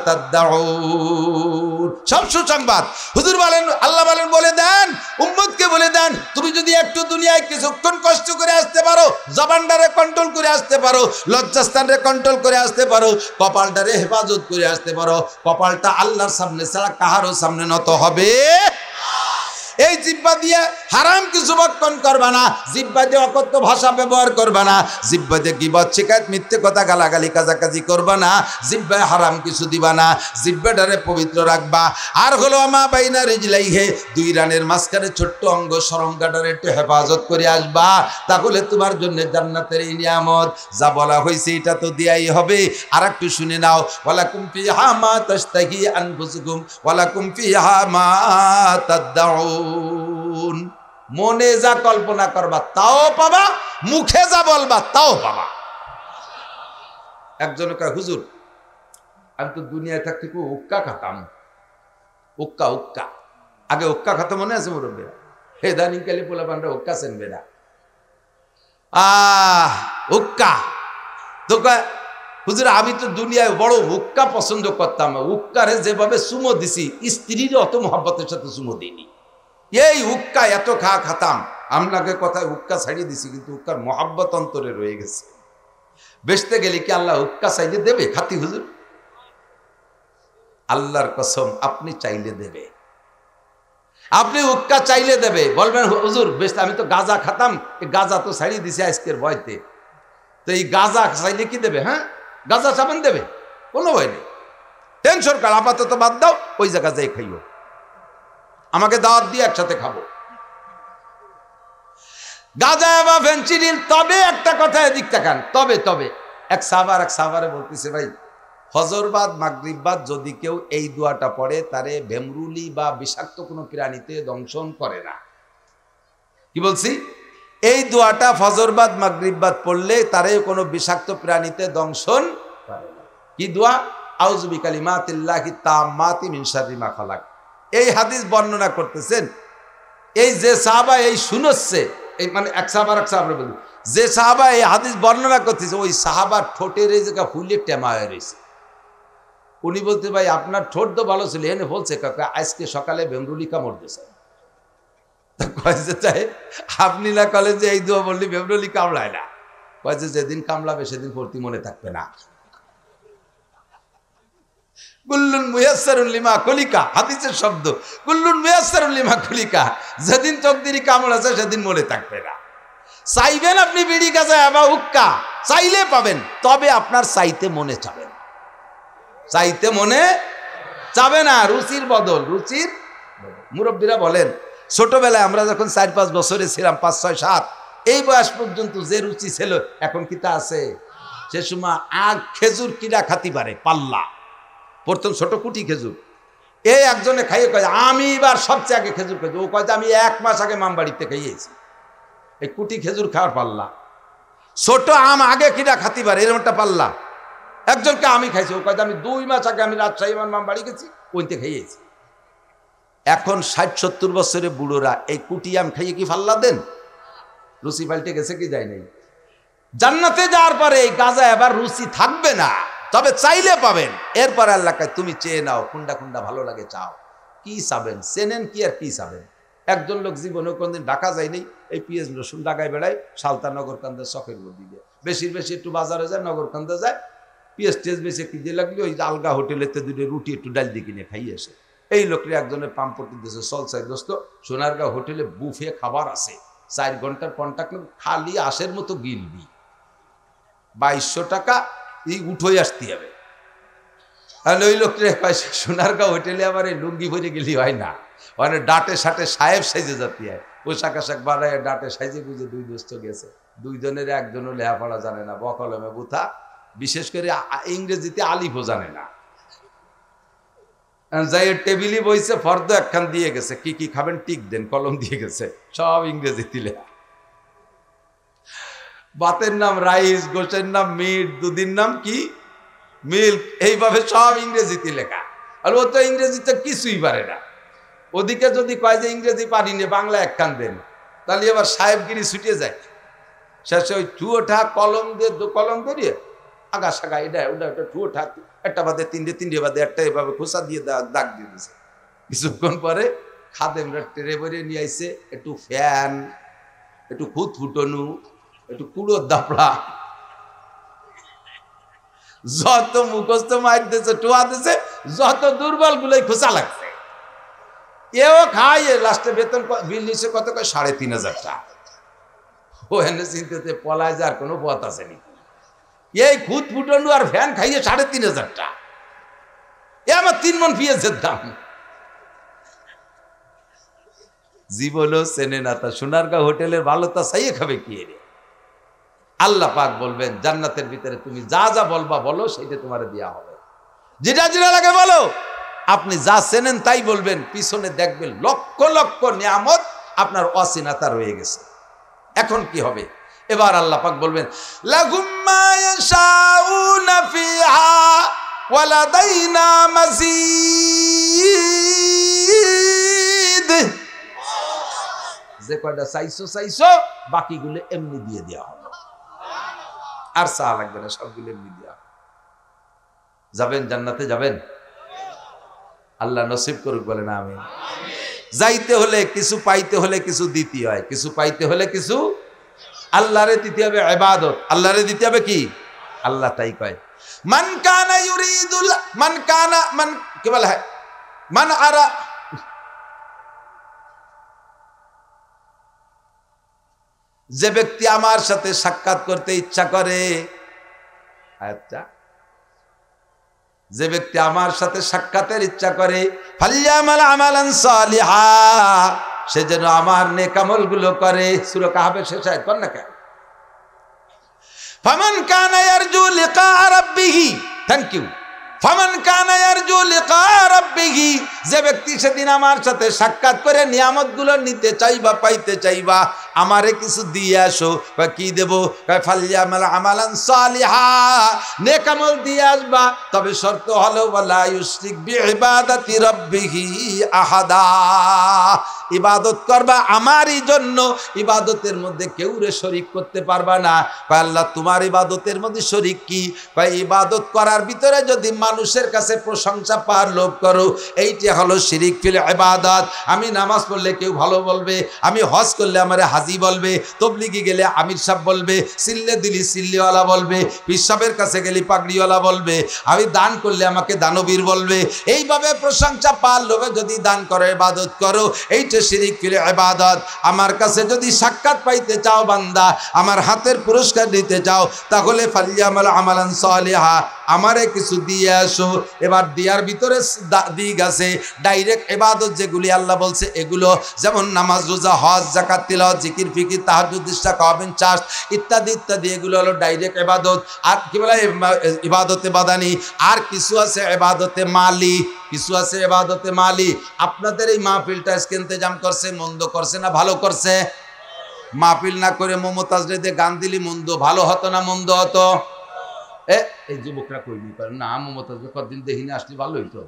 তাদউন। সব সুসংবাদ। হুজুর বলেন, আল্লাহ বলেন, বলে দেন উম্মতকে, বলে দেন তুমি যদি একটু দুনিয়ায় কিছুক্ষণ কষ্ট করে আসতে পারো, জবানটারে কন্ট্রোল করে আসতে পারো, লজ্জাস্থানরে কন্ট্রোল করে আসতে পারো, কপালটারে হেফাজত করে আসতে পারো, কপালটা আল্লাহর সামনে ছাড়া কাহারও সামনে নত হবে। এই জিহ্বা দিয়ে হারাম কিছু বক্ষণ করবা না, জিহ্বা দিয়ে অকথ্য ভাষা ব্যবহার করবা না, জিহ্বা দিয়ে গীবত, শিকায়ত, মিথ্যে কথা, গালাগালি, কাজাকাজি করবা না, জিহ্বায় হারাম কিছু দিবা না, জিহ্বাটারে পবিত্র রাখবা। আর হলো আমা বাইনা রিজলাইহি, 2 রানের মাঝখানে ছোট্ট অঙ্গ সরঙ্গাটারে একটু হেফাজত করে আসবা, তাহলে তোমার জন্য জান্নাতের এই নিয়ামত যা বলা হয়েছে এটা তো দেয়াই হবে। আর একটু শুনে নাও, ওয়ালাকুম ফিহা মা তাশতাহি আনফুসুকুম ওয়ালাকুম ফিহা মা তাদউন। মনে যা কল্পনা করবা তাও পাবা, মুখে যা বলবা তাও পাবা। একজন কয়, হুজুর আমি তো দুনিয়ায় থাকতে খুব উক্কা খাতাম। উক্কা উক্কা, আগে উক্কা খাতাম, মনে আছে মুরব্বীরা? হে দানিং কালি পোলা পান্ডা উক্কা চেনবে না। উক্কা তো কয়, হুজুর আমি তো দুনিয়ায় বড় উক্কা পছন্দ করতাম, উক্কারে যেভাবে চুমো দিছি, স্ত্রীর অত মহব্বতের সাথে চুমো দিইনি। এই উক্কা এত খাতাম, আপনাকে কথায় উক্কা ছাড়িয়ে দিছি, কিন্তু উক্কার মহব্বত অন্তরে রয়ে গেছে। বেচতে গেলে কি আল্লাহ উক্কা চাইলে দেবে খাতি হুজুর? আল্লাহর কসম, আপনি চাইলে দেবে। আপনি উক্কা চাইলে দেবে। বলবেন হুজুর বেচতে, আমি তো গাঁজা খাতাম, এই গাঁজা তো ছাড়িয়ে দিছি আজকের ভয়তে, তো এই গাঁজা চাইলে কি দেবে? হ্যাঁ, গাঁজা চাবেন দেবে, কোনো ভয় নেই। টেনশন কর, আপাতত বাদ দাও, ওই জায়গা যাই খাইও, আমাকে দাওয়াত দিয়ে একসাথে খাবো গাঁজা বা ফেনসিডিল। তবে একটা কথা এদিক তাকান, তবে এক সাহাবারে বলতেছে, ভাই ফজরবাদ মাগরিববাদ যদি কেউ এই দোয়াটা পড়ে, তারে ভেমরুলি বা বিষাক্ত কোনো প্রাণীতে দংশন করে না। কি বলছি? এই দোয়াটা ফজরবাদ মাগরিববাদ পড়লে তারে কোনো বিষাক্ত প্রাণীতে দংশন করে না। কি দোয়া? আউযু বিকালিমাতিল্লাহি তাম্মাতি মিন শাররি মা খালাক। এই হাদিস বর্ণনা করতেছেন এই যে সাহাবা, এই শুনছে, এই মানে এক সাহাবার বলি, যে সাহাবা এই হাদিস বর্ণনা করতেছে, ওই সাহাবার ঠোঁটের এই জায়গা ফুলে টেমা হয়ে রয়েছে। উনি বলতে, ভাই আপনার ঠোঁট তো ভালো ছিল, এনে বলছে কাকা আজকে সকালে ভেমরুলি কামড় দিয়েছে। চাই আপনি না কলেজে এই দোয়া বললি ভেমরুলি কামড়ায় না, কয়েছে যেদিন কামড়াবে সেদিন ভর্তি মনে থাকবে না। কুল্লুন মুয়াসসারুন লিমা খুলিকা, হাদিসের শব্দ। কুল্লুন মুয়াসসারুন লিমা খুলিকা, যেদিন তকদিরে কামড় আছে সেদিন মনে থাকবে না। চাইবেন আপনি বিড়ি গাঁজা বা হুক্কা, চাইলে পাবেন, তবে আপনার চাইতে মনে চাবে না, চাইতে মনে চাবে না। রুচির বদল, রুচির মুরব্বীরা বলেন ছোটবেলায় আমরা যখন 4-5 বছরে ছিলাম, 5, 6, 7 এই বয়স পর্যন্ত যে রুচি ছিল এখন কি তা আছে? সে সময় আগ খেজুর কিরা খাতি পারে পাল্লা, প্রথম ছোট কুটি খেজুর, এই একজনে খাইয়ে কয় আমি এবার সবচেয়ে আগে খেজুর খেয়েছি। ও কয় আমি 1 মাস আগে মামবাড়িতে খাইয়েছি। এই কুটি খেজুর খাওয়ার পাল্লা, ছোট আম আগে কিরা খাতি পারে এরকম একটা পাল্লা। একজনকে আমি খাইছি, ও কয় আমি 2 মাস আগে আমি রাজশাহী মামবাড়ি গেছি, ওইতে খাইয়েছি। এখন 60-70 বছরের বুড়োরা এই কুটি আম খাইয়ে কি পাল্লা দেন? রুচি পাল্টে গেছে কি যায় নাই? জান্নাতে যাওয়ার পরে এই গাঁজা এবার রুচি থাকবে না, তবে চাইলে পাবেন। এরপর আল্লাহ কয় তুমি চেয়ে নাও, কোনটা কোনটা ভালো লাগে চাও। কি চাবেন? চেনেন কি আর কি চাবেন? একজন লোক জীবনে কোনদিন ঢাকা যায়নি, এই পিএস রসুন ঢাকায় বেড়ায়, সালতা নগরকান্দের শখের মধ্যে দিয়ে বেশি একটু বাজারে যায়, নগরকান্দে যায়, পিএস টেস বেশি কি দিয়ে লাগলে ওই আলগা হোটেলেতে 2 রুটি একটু ডাল দিয়ে কিনে খাইয়ে আসে। এই লোকরে একজনের পাম্পটি দিয়েছে, চল সাই দোস্ত সোনারগাঁও হোটেলে বুফে খাবার আছে, 4 ঘন্টার কন্ট্যাক্ট, খালি আশের মতো গিলবি, 2200 টাকা এই উঠোই আসতে হবে। আর ওই লোকটা সোনারগাঁও হোটেলে আবার এই লুঙ্গি ভরে গেলি হয় না, মানে ডাটে সাটে সাহেব সাইজে যাতে হয়, পোশাক আশাক বাড়ায় ডাটে সাইজে বুঝে 2 দোস্ত গেছে। 2 জনের একজনও লেখাপড়া জানে না, বকলমে বুথা, বিশেষ করে ইংরেজিতে আলিফও জানে না। যাই টেবিলে বইছে, ফর্দ একখান দিয়ে গেছে, কি কি খাবেন টিক দেন, কলম দিয়ে গেছে, সব ইংরেজিতে লেখা। ভাতের নাম রাইস, গোশের নাম মিট, দুধের নাম কি মিল্ক, এইভাবে সব ইংরেজিতে লেখা। আর ও তো ইংরেজিতে কিছুই পারে না। ওদিকে যদি কয় যে ইংরেজি পারি না, বাংলা একখান দেন, তাহলে আবার সাহেবগিরি ছুটে যায়। শেষে ওই ঠুয়োঠা কলম দিয়ে কলম ধরিয়ে আগা সাগা এটা ওটা ওটা ঠুয়োঠা, একটা বাদে 3টে বাদে একটা, এভাবে খোসা দিয়ে দাগ দিয়ে দিয়েছে। কিছুক্ষণ পরে খাদেমরা ট্রে ভরে নিয়ে আইছে, একটু ফ্যান, একটু খুদ ফুটনু, একটু কুড়োর দাপড়া, যত মুখস্থ মার দিয়েছে, টোয়া দিয়েছে, যত দুর্বল গুলোই খোঁচা লাগছে। এও খাইয়ে লাস্টে বেতন বিল নিচ্ছে কত, 3500 টাকা। ও এনে চিন্তাতে পলায় যার কোনো পথ আসেনি। এই খুদ ফুটনু আর ফ্যান খাইয়ে 3500 টাকা, এ আমার 3 মণ পিঁয়াজের দাম। জীবনও চেনে না তা সোনারগাঁও হোটেলের ভালোটা চাইয়ে খাবে কি রে? আল্লাহ পাক বলবেন জান্নাতের ভিতরে তুমি যা যা বলবা বলো, সেটা তোমার দেয়া হবে। যেটা যেটা লাগে বলো, আপনি যা চেনেন তাই বলবেন, পিছনে দেখবেন লক্ষ লক্ষ নিয়ামত আপনার অচেনাতা রয়ে গেছে। এখন কি হবে? এবার আল্লাহ পাক বলবেন লাহুম মা ইয়াশাউনা ফিহা ওয়া লাদাইনা মাজিদ। যে কয়টা চাইছো বাকিগুলো এমনি দিয়ে দেওয়া হবে, আর চা লাগবে না, সবগুলো এমনি দেওয়া হবে। যাবেন জান্নাতে, যাবেন? আল্লাহ নসিব করুক, বলে না আমিন। যাইতে হলে কিছু, পাইতে হলে কিছু দিতে হয়, কিছু পাইতে হলে কিছু আল্লাহরে দিতে হবে, ইবাদত আল্লাহরে দিতে হবে। কি আল্লাহ তাই কয়, মান কানা ইউরিদুল মান কানা মান কি বলা হয়, মান আরা, যে ব্যক্তি আমার সাথে সাক্ষাৎ করতে ইচ্ছা করে, আচ্ছা, যে ব্যক্তি আমার সাথে সাক্ষাতের ইচ্ছা করে, ফালিয়ামাল আমালান সালিহা, সে যেন আমার নেক আমলগুলো করে। সূরা কাহফের শেষ আয়াত কোন না কেন? ফামান কানা ইয়ারজু লিকা রাব্বিহি, থ্যাংক ইউ। ফামান কানা ইয়ারজু লিকা রাব্বিহি, যে ব্যক্তি সেদিন আমার সাথে সাক্ষাৎ করে নিয়ামতগুলো নিতে চাইবা, পাইতে চাইবা, আমারে কিছু দিয়ে আসো। কি দেব? ফালিয়ামাল আমালান সালিহা, নেক আমল দিয়ে আসবা, তবে শর্ত হলো ওয়ালা ইউশরিক বিইবাদাতি রাব্বিহি আহাদা। ইবাদত করবা আমারই জন্য, ইবাদতের মধ্যে কেউ রে শরীক করতে পারবা না। আল্লাহ তোমার ইবাদতের মধ্যে শরীক কি? ইবাদত করার ভিতরে যদি মানুষের কাছে প্রশংসা পাওয়ার লোভ করো, এইটা হলো শিরিক ফিল ইবাদত। আমি নামাজ পড়লে কেউ ভালো বলবে, আমি হজ করলে আমারে হাজি হাজি বলবে, তবলিগি গেলে আমির সাহেব বলবে, সিল্লে দিলি সিল্লিওয়ালা বলবে, পীর সাহেবের কাছে গেলে পাগড়িওয়ালা বলবে, আমি দান করলে আমাকে দানবীর বলবে। এইভাবে প্রশংসা পাওয়ার লোভে যদি দান করো, ইবাদত করো, এইটা শিরিক ফিল ইবাদত। আমার কাছে যদি সাক্ষাৎ পাইতে চাও বান্দা, আমার হাতের পুরস্কার দিতে চাও, তাহলে ফালিয়ামাল আমালান সালিহা, আমারে কিছু দিয়ে আসো। এবার দিয়ার ভিতরে দিক আছে, ডাইরেক্ট ইবাদত যেগুলি আল্লাহ বলছে এগুলো, যেমন নামাজ, রোজা, হজ, যাকাত, তিলাওয়াত, জিকির, ফিকির, তাহাজ্জুদ, ইশরাক, ওয়াবিন, চাষ ইত্যাদি ইত্যাদি, এগুলো হলো ডাইরেক্ট ইবাদত। আর কি বলে ইবাদতে বাদানি, আর কিছু আছে ইবাদতে মালি, কিছু আছে ইবাদতে মালি। আপনাদের এই মাহফিলটা আজকে ইন্তজাম করছে, মন্দ করছে না ভালো করছে? মাহফিল না করে মমতাজ রেদে গান দিলি মন্দ ভালো হতো না মন্দ হতো? এই যুবকরা কইনি পারে না, মমতাজ কদিন দেখি না, আসলে ভালো হইতো।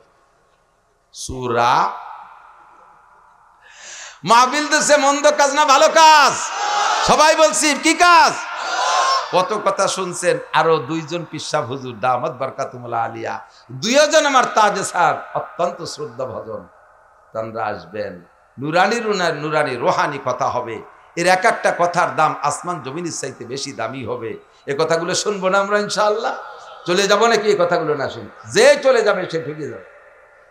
সূরা মাহফিল দেশে মন্দ কাজ না ভালো কাজ? সবাই বলছি কি কাজ? কত কথা শুনছেন। আরো দুইজন পিসাব হুজুর দামাত বারকাতুমুল্লাহ আলিয়া, দুইজন আমার তাজে স্যার, অত্যন্ত শ্রদ্ধা ভজন, তানরা আসবেন। নুরানি নুরানি রোহানি কথা হবে। এর এক একটা কথার দাম আসমান জমিনের চাইতে বেশি দামি হবে। এ কথাগুলো শুনবো না আমরা ইনশাআল্লাহ? চলে যাবো নাকি এই কথাগুলো না শুন? যে চলে যাবে সে ঠকে যাবে,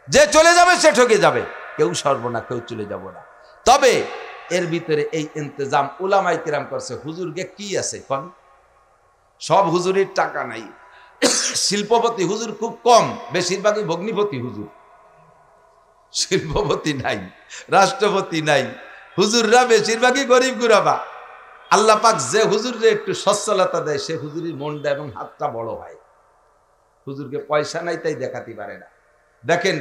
যে চলে যাবে সে ঠকে যাবে, কেউ সরব না, কেউ চলে যাব না। তবে এর ভিতরে এই ইন্তজাম উলামায়ে কিরাম করছে। হুজুরকে কি আছে কোন? সব হুজুরের টাকা নাই, শিল্পপতি হুজুর খুব কম, বেশিরভাগই ভগ্নিপতি হুজুর। শিল্পপতি নাই, রাষ্ট্রপতি নাই, হুজুররা বেশিরভাগই গরিব গুরাবা। আল্লাহ পাক যে হুজুরে একটু সচ্ছলতা দেয়, সে হুজুরের মনটা এবং হাতটা বড় হয়। হুজুরকে পয়সা নাই তাই দেখাতে পারে না। দেখেন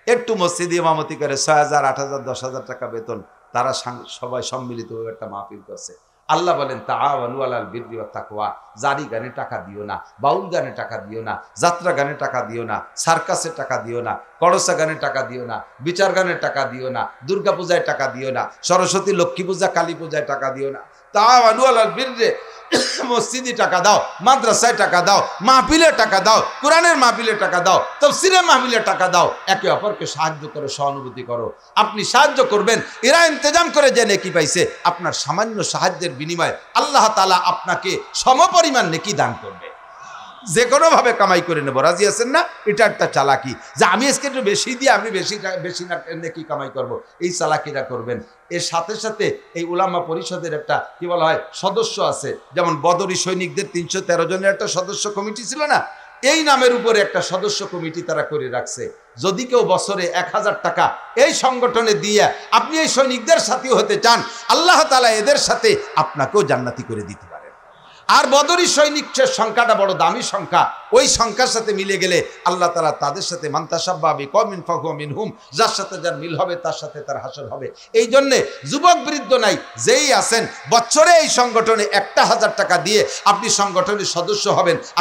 একটু মসজিদে ইমামতি করে ৬,০০০, ৮,০০০, ১০,০০০ টাকা বেতন, তারা সবাই সম্মিলিতভাবে একটা মাহফিল করছে। আল্লাহ বলেন তাআওয়ানু আলাল বিররি ওয়াত তাকওয়া, জারি গানে টাকা দিও না, বাউল গানে টাকা দিও না, যাত্রা গানে টাকা দিও না, সার্কাসে টাকা দিও না, করসা গানে টাকা দিও না, বিচার গানে টাকা দিও না, দুর্গা পূজায় টাকা দিও না, সরস্বতী লক্ষ্মী পূজা কালী পূজায় টাকা দিও না। তাআওয়ানু আলাল বিররি, মসজিদে টাকা দাও, মাদ্রাসায় টাকা দাও, মাহফিলে টাকা দাও, কোরআনের মাহফিলে টাকা দাও, তাফসীরের মাহফিলে টাকা দাও, একে অপরকে সাহায্য করো, সহানুভূতি করো। আপনি সাহায্য করবেন, এরা ইন্তজাম করে যে নেকি পাইছে, আপনার সামান্য সাহায্যের বিনিময়ে আল্লাহ তাআলা আপনাকে সমপরিমাণ নেকি দান করবে। যে কোনো ভাবে কামাই করে নেব, রাজি আছেন না? এটা একটা চালাকি, যে আমি আজকে একটু বেশি দিয়ে আমি বেশি নেকি কামাই করব, এই চালাকিরা করবেন। এর সাথে সাথে এই উলামা পরিষদের একটা কি বলা হয় সদস্য আছে, যেমন বদরি সৈনিকদের ৩১৩ জনের একটা সদস্য কমিটি ছিল না, এই নামের উপরে একটা সদস্য কমিটি তারা করে রাখছে। যদি কেউ বছরে ১,০০০ টাকা এই সংগঠনে দিয়ে আপনি এই সৈনিকদের সাথী হতে চান, আল্লাহ তাআলা এদের সাথে আপনাকেও জান্নাতি করে দিতে পারেন। আর বদরি সৈনিকের সংখ্যাটা বড় দামি সংখ্যা, ওই সংখ্যার সাথে মিলে গেলে আল্লাহ তাআলা তাদের সাথে মান তাশাব্বাহা বিকওমিন ফাহুয়া মিনহুম, যার সাথে যার মিল হবে তার সাথে তার হাসর হবে। এই জন্যে যুবক বৃদ্ধ নাই, যেই আছেন বছরে এই সংগঠনে ১,০০০ টাকা দিয়ে আপনি সংগঠনের সদস্য হবেন।